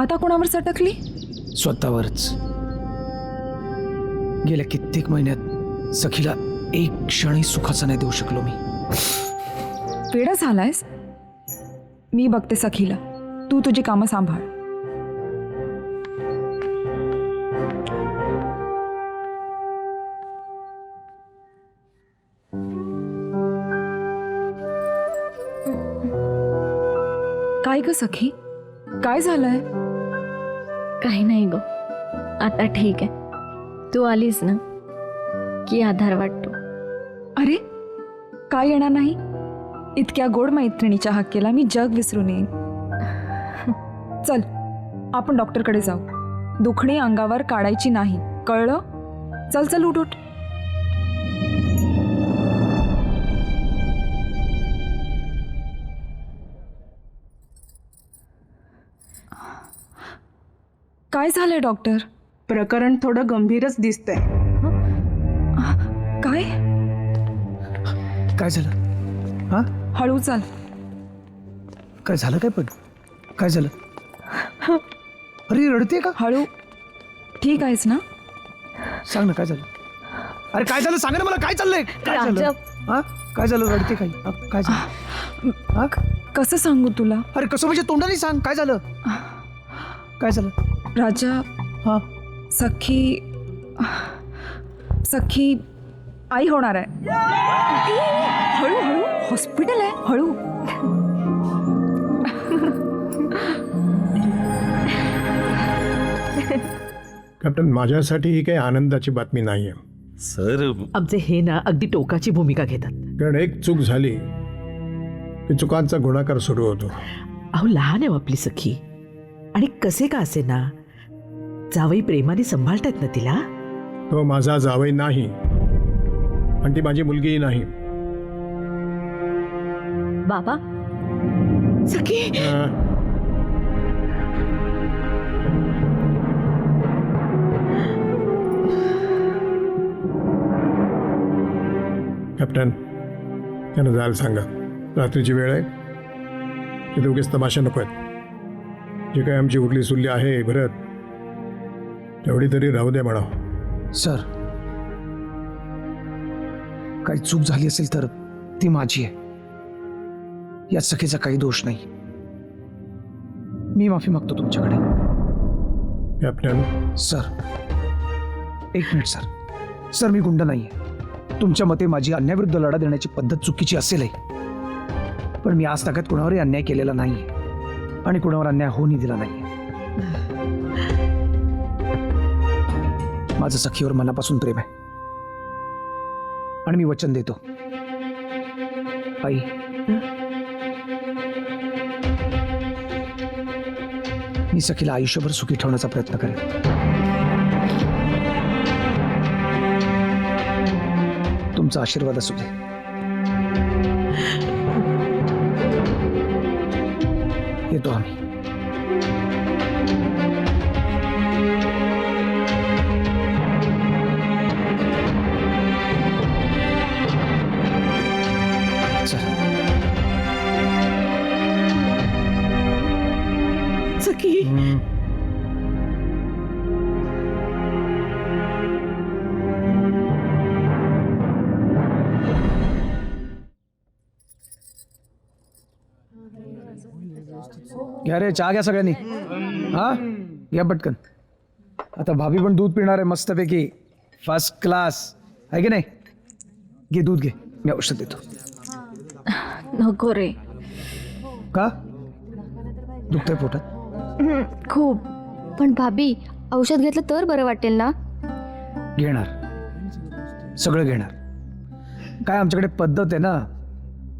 आता कोणावर सटकली? स्वतःवरच. गेल्या कित्येक महिन्यात सखीला एक क्षणी सुखाचा नाही देऊ शकलो मी. वेडा झालायस? मी बघते सखीला, तू तुझी कामं सांभाळ. काय ग सखी, काय झालंय? काही नाही ग, आता ठीक आहे. तू आलीस ना की आधार वाटतो. अरे काय येणार नाही? इतक्या गोड मैत्रिणीच्या हक्केला मी जग विसरून येईन. चल आपण डॉक्टरकडे जाऊ. दुखणी अंगावर काढायची नाही, कळलं? चल चल उठ उठ. काय झालंय डॉक्टर? प्रकरण थोडं गंभीरच दिसतंय. काय? काय झालं? हा, हळू चाल. काय झालं? काय पण काय झालं? अरे रडते का? हळू. ठीक आहेस ना? सांग ना काय झालं. अरे काय झालं सांग ना मला. काय चाललंय? काय झालं? हा, काय झालं? रडते काही? काय झालं? हा, कसं सांगू तुला? अरे कसं म्हणजे तोंडाने सांग. काय झालं? काय झालं? राजा, हा, सखी आई होणार आहे. हळू हळू, हॉस्पिटल आहे. हळू. कॅप्टन, माझ्यासाठी ही काही आनंदाची बातमी नाही आहे. सर आमचे हे ना अगदी टोकाची भूमिका घेतात. कारण एक चूक झाली की चुकांचा गुणाकार सुरू होतो. अहो लहान आहे आपली सखी, आणि कसे का असे ना जावई प्रेमाने सांभाळतात ना तिला. तो माझा जावई नाही आणि ती माझी मुलगीही नाही. बाबा, सखी कॅप्टन, त्यांना जायला सांगा. रात्रीची वेळ आहे, तिथे उगीच तमाशा नको आहेत. जी काही आमची उरली सुरली आहे भरत, तेवढी तरी राहू दे म्हणा. सर काही चूक झाली असेल तर ती माझी आहे. यात सखीचा काही दोष नाही. मी माफी मागतो तुमच्याकडे. कॅप्टन, सर एक मिनिट सर. सर मी गुंड नाहीये. तुमच्या मते माझी अन्यायाविरुद्ध लढा देण्याची पद्धत चुकीची असेलही, पण मी आज ताकद कुणावरही अन्याय केलेला नाही आणि कुणावर अन्याय होऊनही दिला नाही. माझं सखीवर मनापासून प्रेम आहे आणि मी वचन देतो आई मी सखीला आयुष्यभर सुखी ठेवण्याचा प्रयत्न करेन. तुमचा आशीर्वाद असू दे. येतो आम्ही. सखी घ्या रे चहा घ्या सगळ्यांनी. हा घ्या पटकन. आता भाभी पण दूध पिणार आहे मस्तपैकी फर्स्ट क्लास आहे की नाही. घे दूध घे मी औषध देतो. नको रे. का दुखतंय पोटात? खूप. पण भाभी औषध घेतलं तर बरं वाटेल ना. घेणार सगळं घेणार. काय आमच्याकडे पद्धत आहे ना,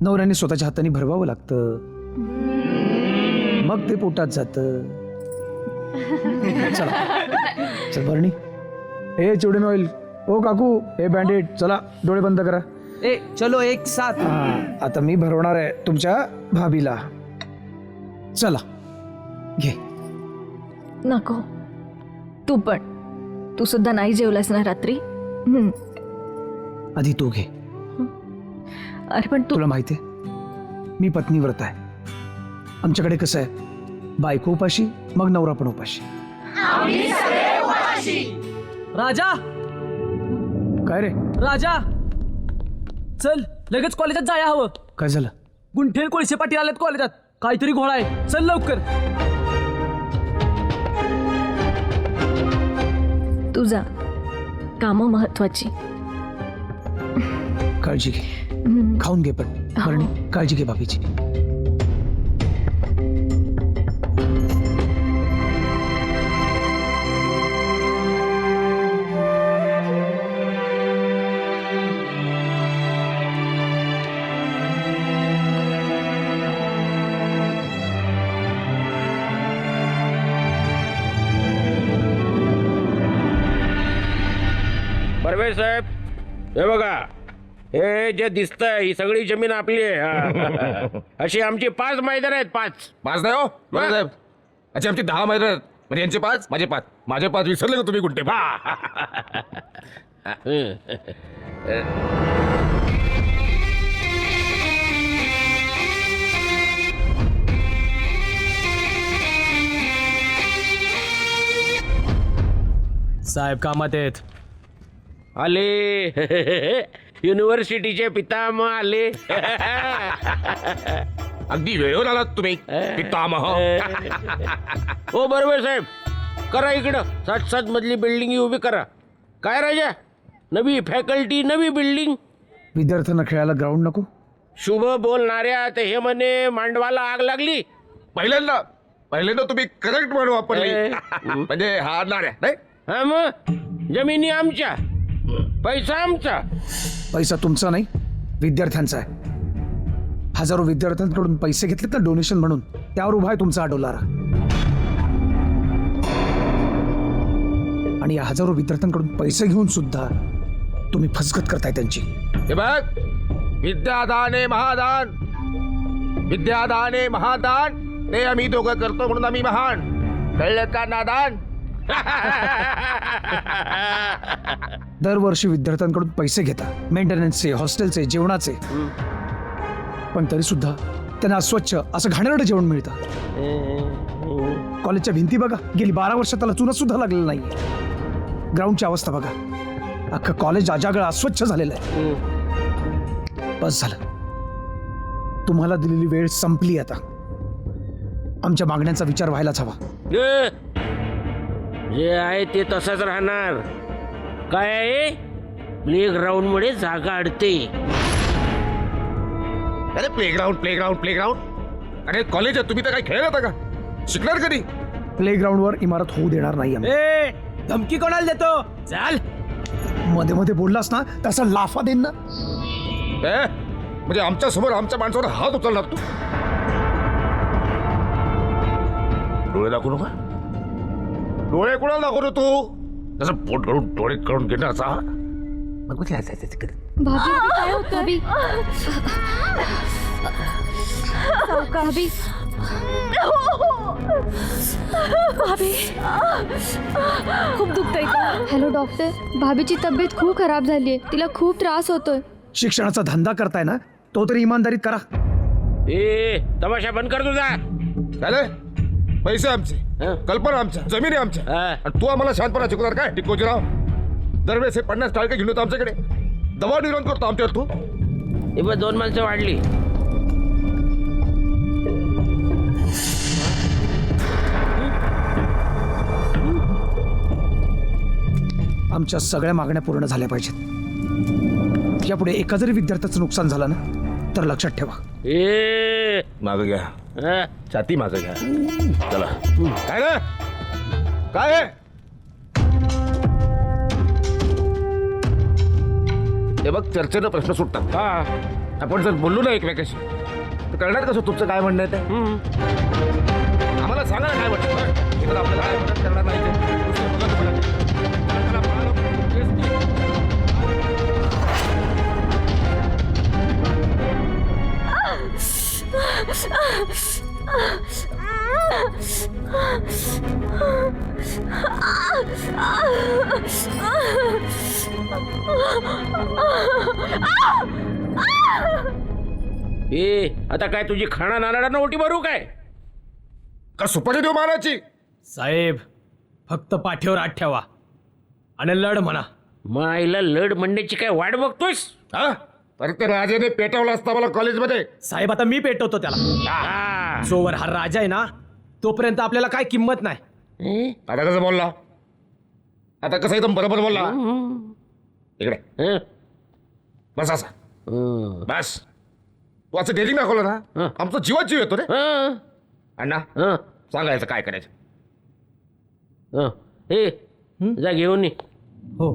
नवऱ्याने स्वतःच्या हाताने भरवावं लागतं मग ते पोटात जातं. चला चल भरणी. ए चिवडीन ऑइल. ओ काकू हे बँडेड. चला डोळे बंद करा. ए चलो एक साथ. आता मी भरवणार आहे तुमच्या भाभीला. चला घे. नको. तू सुद्धा नाही जेवलास ना रात्री. आधी तू घे. अरे पण तुला माहिती आहे मी पत्नीव्रत आहे. आमच्याकडे कसं आहे, बायको उपाशी मग नवरा पण उपाशी. राजा काय रे राजा चल लगेच कॉलेजात जाया हवं. काय झालं? गुंठे कोळसे पाटील आलेत कॉलेजात. काहीतरी घोळा आहे. चल लवकर. तू जा. कामं महत्वाची. काळजी घे. खाऊन घे पण भरणी. काळजी घे भाभीची. बर्वे साहेब हे बघा, हे जे दिसतंय ही सगळी जमीन आपली आहे. हा. अशी आमची 5 मैदान आहेत. 5 नाही हो बरं साहेब. अच्छा आमची 10 मैदान आहेत. म्हणजे यांचे 5 माझे 5 विसरले का तुम्ही गुंठे? साहेब कामात आहेत. आले युनिव्हर्सिटीचे पितामह आले. अगदी वेळेवर आलात तुम्ही पितामह. हो बरोबर साहेब. करा इकडं 7 मजली बिल्डिंग उभी करा. काय राजा, नवी फॅकल्टी नवी बिल्डिंग. विद्यार्थ्यांना खेळायला ग्राउंड नको. शुभ बोलणाऱ्या ते हे म्हणे मांडवाला आग लागली. पहिल्यांदा तुम्ही करेक्ट वर्ड वापरली. म्हणजे हा नाऱ्या नाही. हा मग जमिनी आमच्या, पैसा आमचा. पैसा तुमचा नाही विद्यार्थ्यांचा आहे. हजारो विद्यार्थ्यांकडून पैसे घेतलेत ना डोनेशन म्हणून, त्यावर उभा आहे तुमचा हा डोलारा. आणि या हजारो विद्यार्थ्यांकडून पैसे घेऊन सुद्धा तुम्ही फसगत करताय त्यांची. हे बघ, विद्यादाने महादान, विद्यादाने महादान ते आम्ही दोघं करतो म्हणून आम्ही महान. कळलं का नादान? दरवर्षी विद्यार्थ्यांकडून पैसे घेता, मेंटेनन्सचे, हॉस्टेलचे, जेवणाचे. पण तरी सुद्धा त्यांना अस्वच्छ असं घाणेरडं जेवण मिळतं. कॉलेजच्या भिंती बघा, गेली 12 वर्षात त्याला चुना सुद्धा लागलेला नाही. ग्राउंडची अवस्था बघा, अख्खं कॉलेज अजागळ अस्वच्छ झालेलं आहे. बस झालं, तुम्हाला दिलेली वेळ संपली. आता आमच्या मागण्यांचा विचार व्हायलाच हवा. जे आहे ते तसंच राहणार. काय आहे, प्लेग्राऊंड मुळे जागा अडते. अरे प्लेग्राऊंड. अरे कॉलेज आहे, तुम्ही तर काय खेळ होता का? शिकणार कधी? प्लेग्राऊंडवर इमारत होऊ देणार नाही आम्ही. धमकी कोणाला देतो? चाल. मध्ये मध्ये बोललास ना तसा लाफा देईन ना. म्हणजे आमच्या समोर आमच्या माणसावर हात उचलणार तू? डोळे दाखवू नका. डोळे कोणाला दाखवतो तू? तसं पोट करून डोळे करून घेणं असा भाभी काय होतं भाभी? भाभी भाभी खूप दुखतंय का? हॅलो डॉक्टर, भाभीची तब्येत खूप खराब झाली आहे. तिला खूप त्रास होतोय. शिक्षणाचा धंदा करताय ना, तो तरी इमानदारीत करा. ए तमाशा बंद कर तुझा. झालं? पैसे आमचे, कल्पना आमच्या, जमिनी आमच्या, आणि तू आम्हाला शांतपणा शिकवणार काय टिकोजीराव? दरवेळेस हे 50 टाळके घेऊन येतो आमच्याकडे, दबाव निर्माण करतो आमच्यावर तू. हे बघ 2 माणसं वाढली. आमच्या सगळ्या मागण्या पूर्ण झाल्या पाहिजेत. यापुढे एका जरी विद्यार्थ्याचं नुकसान झालं ना, तर लक्षात ठेवा. ए मागं घ्या, हा? छाती मागं घ्या. चला. काय ना काय आहे? हे बघ, चर्चेनं प्रश्न सुटतात. आपण जर बोललो ना एकमेकाशी, तर कळणार कसं तुमचं काय म्हणणं आहे ते? आम्हाला सांगा ना काय म्हणतं. इकडं आपल्याला काय मदत करणार नाही ते. दुसरं बघा तुम्हाला. चला, पळा लवकर. केस घे. ए आता काय तुझी खाणा नारळांना उलटी मारू काय? का सुपारी देऊ मारायची? साहेब फक्त पाठीवर हात ठेवा आणि लढ म्हणा. माईला लढ म्हणण्याची काय वाट बघतोयस? हा? तर ते राजाने पेटवला असता मला कॉलेजमध्ये. साहेब आता मी पेटवतो त्याला. जोवर हा राजा आहे ना, तोपर्यंत आपल्याला काय किंमत नाही. आता कसं बोलला? आता कसं एकदम बरोबर बोलला. इकडे बस असा. बस तू असं डेरिंग दाखवलं ना, आमचा जीवात जीव येतो रे. अण्णा सांगायचं काय करायचं. ए जा घेऊन ये. हो,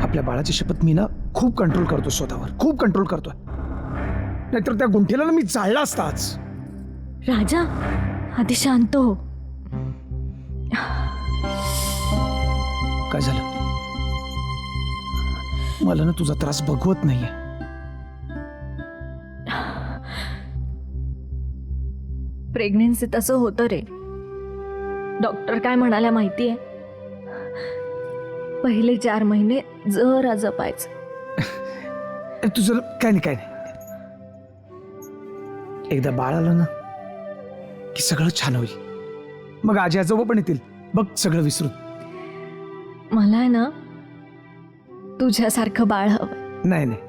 आपल्या बाळाची शपथ मी ना खूप कंट्रोल करतो स्वतःवर, खूप कंट्रोल करतोय. नाहीतर त्या गुंठेला ना मी जाळला असता आज. राजा आधी शांत हो. काय झालं? मला ना तुझा त्रास बघवत नाहीये. प्रेग्नेन्सीत असं होतं रे. डॉक्टर काय म्हणाल्या माहितीये? पहिले 4 महिने जरा जपायचं. तुझं काय नाही, काय नाही. एकदा बाळ आलं ना की सगळं छान होईल. मग आजी आजोबा पण येतील बघ, सगळं विसरून. मला आहे ना तुझ्यासारखं बाळ हवं. नाही नाही,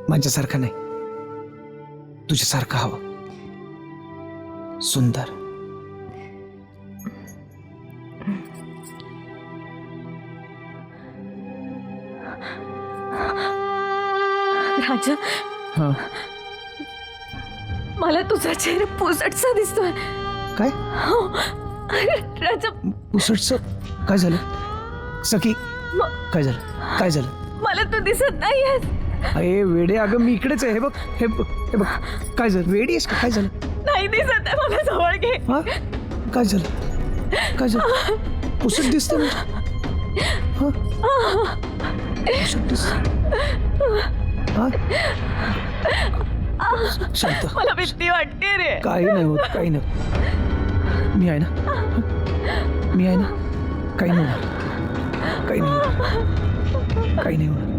माझ्यासारखं नाही, तुझ्यासारखं हवं. सुंदर. राजा हा मला तुझा चेहरा पुसटसा दिसतोय. काय? हो राजा. पुसटचं काय झालं? सखी काय झालं? काय झालं? मला तू दिसत नाहीयेस. अरे वेडे, अगं मी इकडेच आहे. हे बघ, हे बघ, हे बघ. काय झालं? वेडी आहेस का? काय झालं? नाही दिसत आहे. मला जवळ घे. हा काय झालं? काय झालं? पुसट दिसतं म्हणजे? हा पुसट दिसत. हा शांत. मला भीती वाटते रे. काही नाही होत, काही नाही. मी आहे ना, मी आहे ना. काही नाही होणार, काही नाही होणार, काही नाही होणार.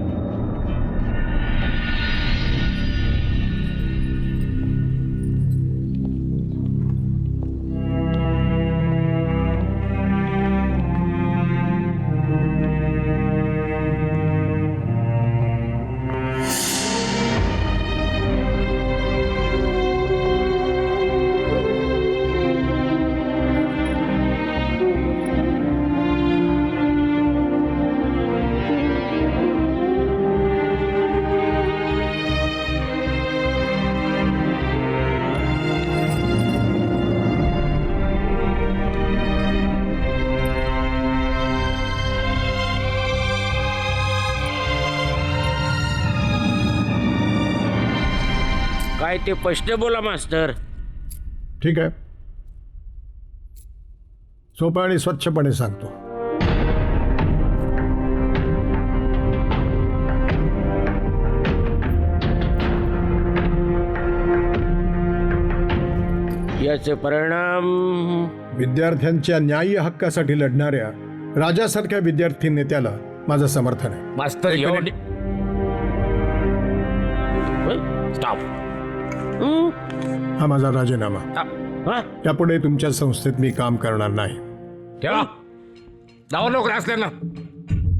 ते स्पष्ट बोला मास्तर. ठीक आहे, सोपं आणि स्वच्छपणे सांगतो. याचे परिणाम विद्यार्थ्यांच्या न्याय्य हक्कासाठी लढणाऱ्या राजासारख्या विद्यार्थी नेत्याला माझं समर्थन आहे. मास्तर एवढे स्टॉप. हा माझा राजीनामा. यापुढे तुमच्या संस्थेत मी काम करणार नाही. ठेवा. लावा लोक असल्यांना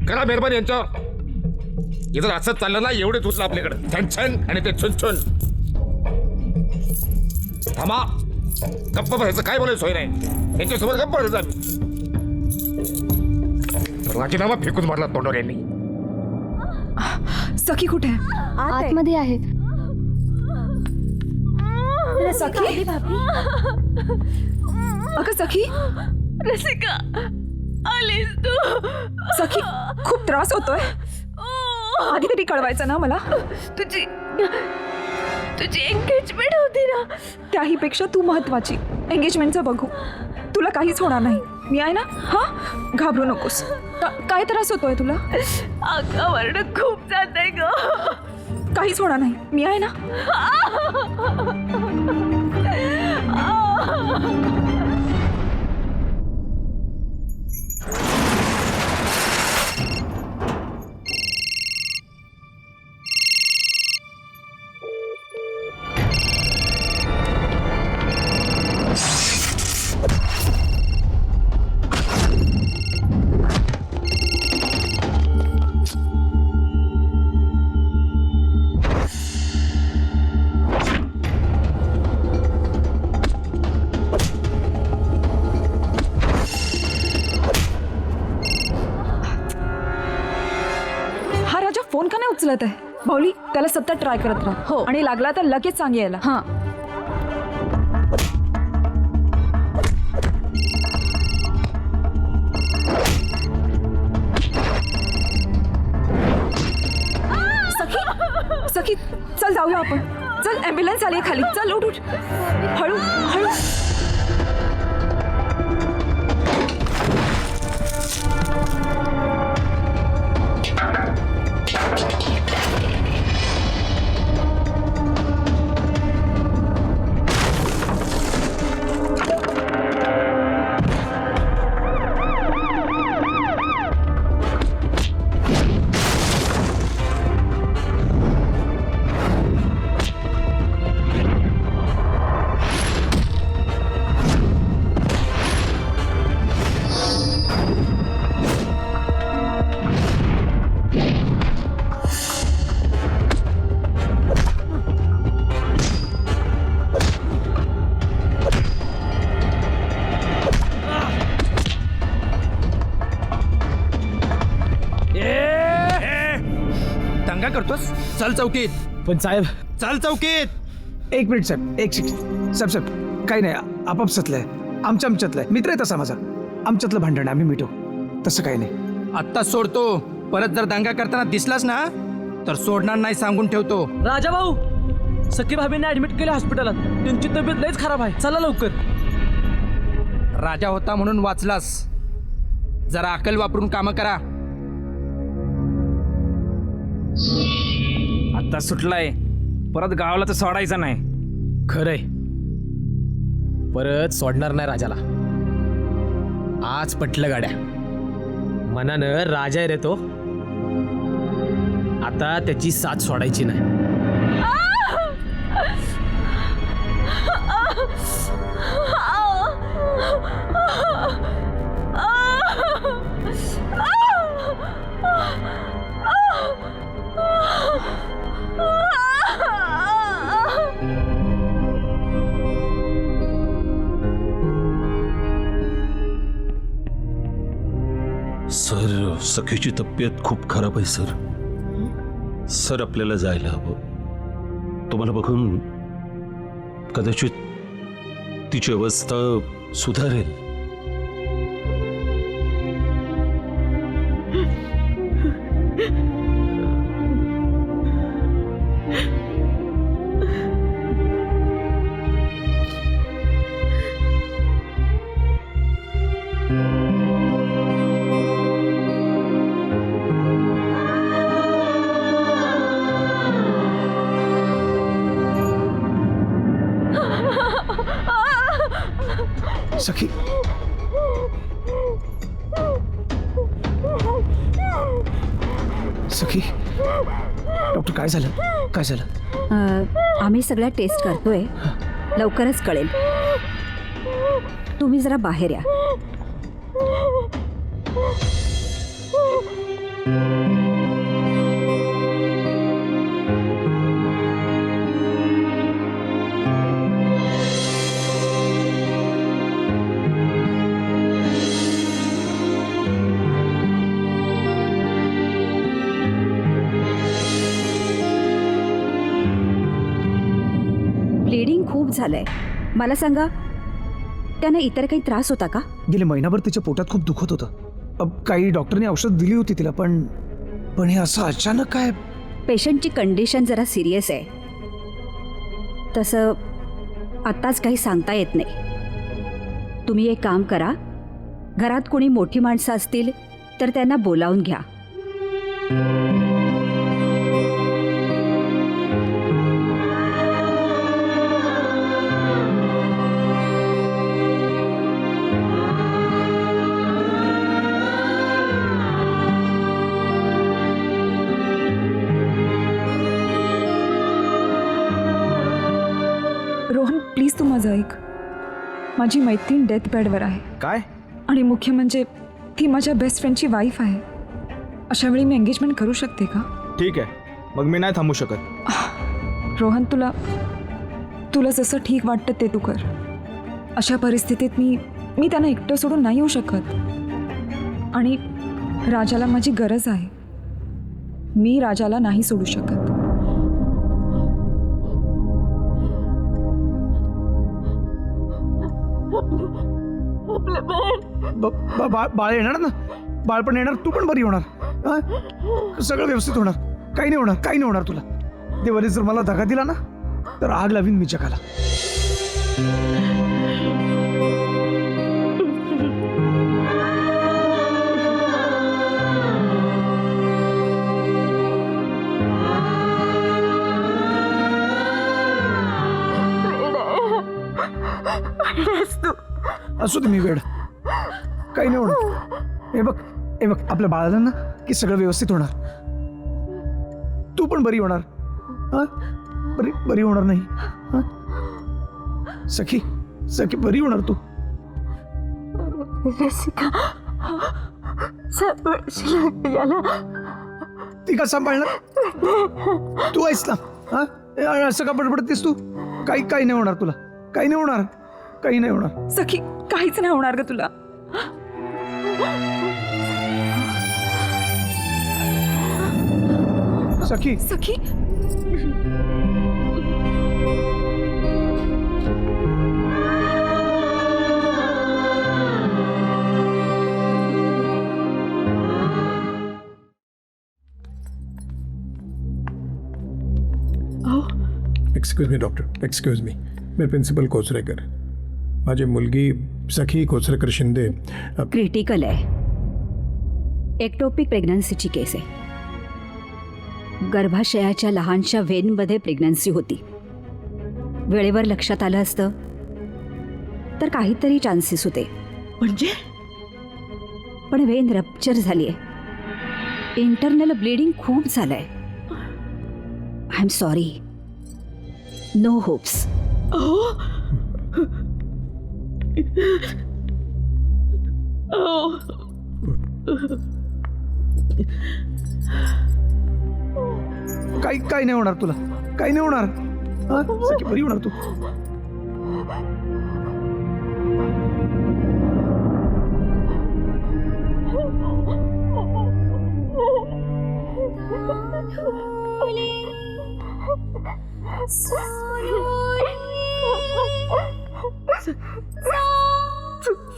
करा मेहरबानी यांच्यावर. हे जर असंच चाललं ना, एवढे तुचलं आपल्याकडे छन छन आणि ते छुन छुन. थांबा, गप्प बसायचं, काय बोलायचं सोय नाही. यांच्यासोबत गप्प बसायचं आम्ही. राजीनामा फेकून मारला तोंडावर यांनी. सखी कुठे आहे? आतमध्ये आहे. सखी, अगं सखी. रसिका, आलीस तू? सखी, खूप त्रास होतोय. आधी तरी कळवायचं ना मला. तुझी एंगेजमेंट होती ना. त्याही पेक्षा तू महत्वाची. एंगेजमेंटचं बघू, तुला काहीच होणार नाही. मी आहे ना. हा, घाबरू नकोस. काय त्रास होतोय तुला? अंगावरनं खूप जातंय ग. काहीच होणार नाही. मी आहे ना. फोन का नाही उचलत आहे? भाऊली, त्याला सतत ट्राय करत राहा. हो, आणि लागला तर लगेच सांग यायला. हां. सखी, चल जाऊया आपण. चल, ॲम्ब्युलन्स आली आहे खाली. चल, उठ उठ. हळू हळू. करतोस? चल चौकीत. पण साहेब, चल चौकीत. एक मिनिट साहेब, एक सेकंड. साहेब, काही नाही, आपापसातलं आहे. आमच्यातलं आहे. मित्र आहे तसा माझा. आमच्यातलं भांडण आम्ही मिटू. तसं काही नाही. आत्ता सोडतो. परत जर दंगा करताना दिसलास ना, तर सोडणार नाही, सांगून ठेवतो. राजा भाऊ, सखी भाभींना ऍडमिट केले हॉस्पिटलात. त्यांची तब्येत लयच खराब आहे. चला लवकर. राजा होता म्हणून वाचलास. जरा अकल वापरून कामं करा. आता सुटलाय, परत गावाला तर सोडायचा नाही. खरंय, परत सोडणार नाही राजाला. आज पटलं गाड्या. मनानं राजा आहे रे तो. आता त्याची साथ सोडायची नाही. सर, सखीची तब्येत खूप खराब आहे सर. सर, आपल्याला जायला हवं. तुम्हाला बघून कदाचित तिची अवस्था सुधारेल. सखी सखी डॉक्टर काय झालं काय झालं? आम्ही सगळ्या टेस्ट करतोय, लवकरच कळेल. तुम्ही जरा बाहेर या. ब्लिडिंग खूप झालंय. मला सांगा, त्याने इतर काही त्रास होता का? गेले महिनाभर तिच्या पोटात खूप दुखत होतं. काही डॉक्टरने औषध दिली होती तिला, पण हे असं अचानक काय? पेशंटची कंडिशन जरा सिरियस आहे. तसं आत्ताच काही सांगता येत नाही. तुम्ही एक काम करा, घरात कोणी मोठी माणसं असतील तर त्यांना बोलावून घ्या. रोहन प्लीज तू माझं ऐक. माझी मैत्रीण डेथ बेडवर आहे. काय? आणि मुख्य म्हणजे ती माझ्या बेस्ट फ्रेंडची वाईफ आहे. अशा वेळी मी एंगेजमेंट करू शकते का? ठीक आहे, मग मी नाही थांबू शकत. रोहन तुला जसं ठीक वाटतं ते तू कर. अशा परिस्थितीत मी त्यांना एकटं सोडून नाही येऊ शकत. आणि राजाला माझी गरज आहे. मी राजाला नाही सोडू शकत. बाळ येणार ना, बाळ पण येणार, तू पण बरी होणार. सगळं व्यवस्थित होणार, काही नाही होणार, काही नाही होणार तुला. देवाने जर मला धगा दिला ना तर आग लावीन मी जगाला. असू दे, मी वेळ, काही नाही होणार. हे बघ आपल्या बाळाला ना की सगळं व्यवस्थित होणार. तू पण बरी होणार. बरी होणार नाही. सखी बरी होणार तू. ती का सांभाळणार? तू आहेस ना. असं का बडबडतेस तू? काही नाही होणार तुला, काही नाही होणार, काही नाही होणार. सखी काहीच नाही होणार ग तुला. Sakhi excuse me doctor, excuse me. मी प्रिन्सिपल कोचरेकर. माझी मुलगी सखी कोचरेकर शिंदे क्रिटिकल आहे. एक्टोपिक प्रेग्नन्सीची केस आहे. गर्भाशयाच्या लहानशा व्हेनमध्ये प्रेग्नन्सी होती. वेळेवर लक्षात आलं असतं तर काहीतरी चान्सेस होते. म्हणजे? पण व्हेन रप्चर झाली आहे. इंटरनल ब्लिडिंग खूप झालंय. I am sorry, no hopes. काही नाही होणार तुला, काही नाही होणार. सखी बरी होणार तू.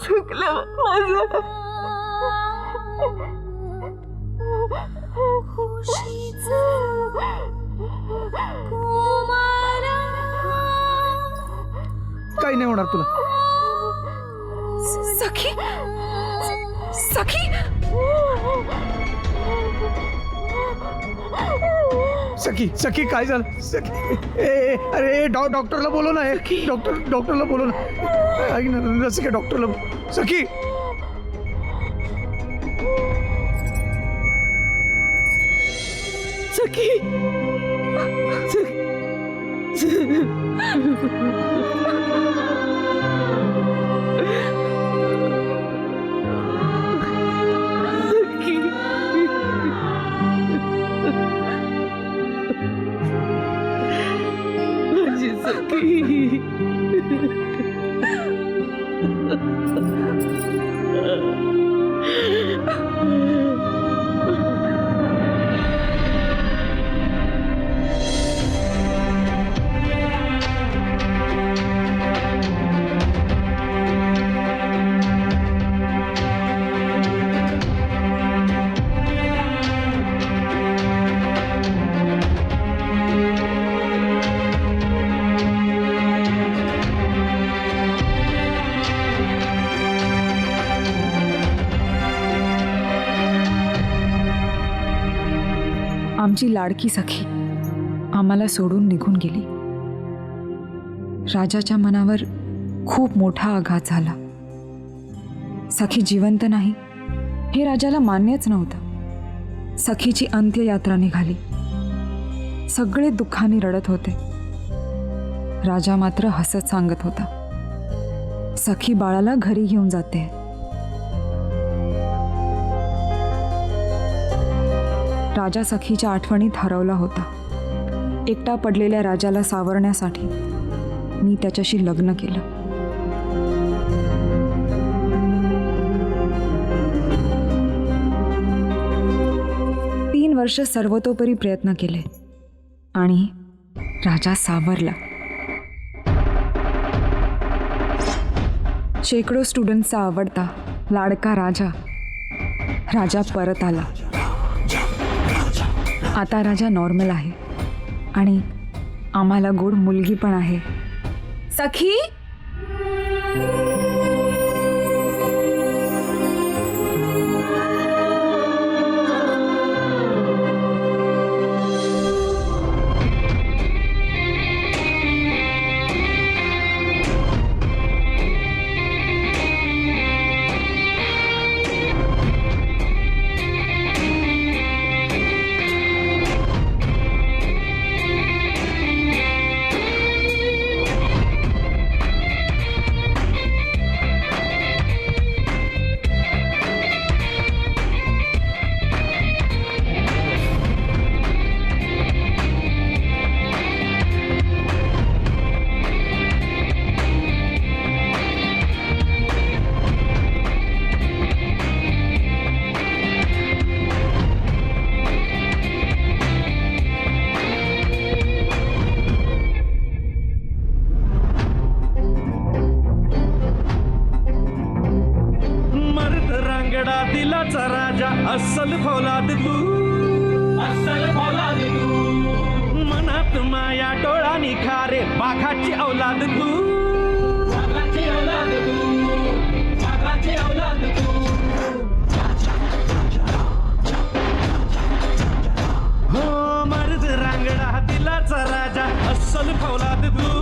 चुकलं माझं. काही नाही होणार तुला. सखी सखी सखी सखी काय झालं सखी अरे डॉक्टरला बोलव ना डॉक्टरला बोलव ना ऐक ना रसिका डॉक्टरला सखी सखी आमची लाडकी सखी आम्हाला सोडून निघून गेली. राजाच्या मनावर खूप मोठा आघात झाला. सखी जिवंत नाही हे राजाला मान्यच नव्हतं. सखीची अंत्ययात्रा निघाली. सगळे दुःखाने रडत होते. राजा मात्र हसत सांगत होता, सखी बाळाला घरी घेऊन जाते. राजा सखीच्या आठवणीत हरवला होता. एकटा पडलेल्या राजाला सावरण्यासाठी मी त्याच्याशी लग्न केलं. तीन वर्ष सर्वतोपरी प्रयत्न केले आणि राजा सावरला. शेकडो स्टुडंट्सचा आवडता लाडका राजा परत आला. आता राजा नॉर्मल आहे आणि आम्हाला गोड मुलगी पण आहे. सखी दिलाचा राजा अस्सल फौलाद तू मनात माया डोळा निखारे बाघाची औलाद तू हो मर्द रांगडा दिलाचा राजा अस्सल फौलाद तू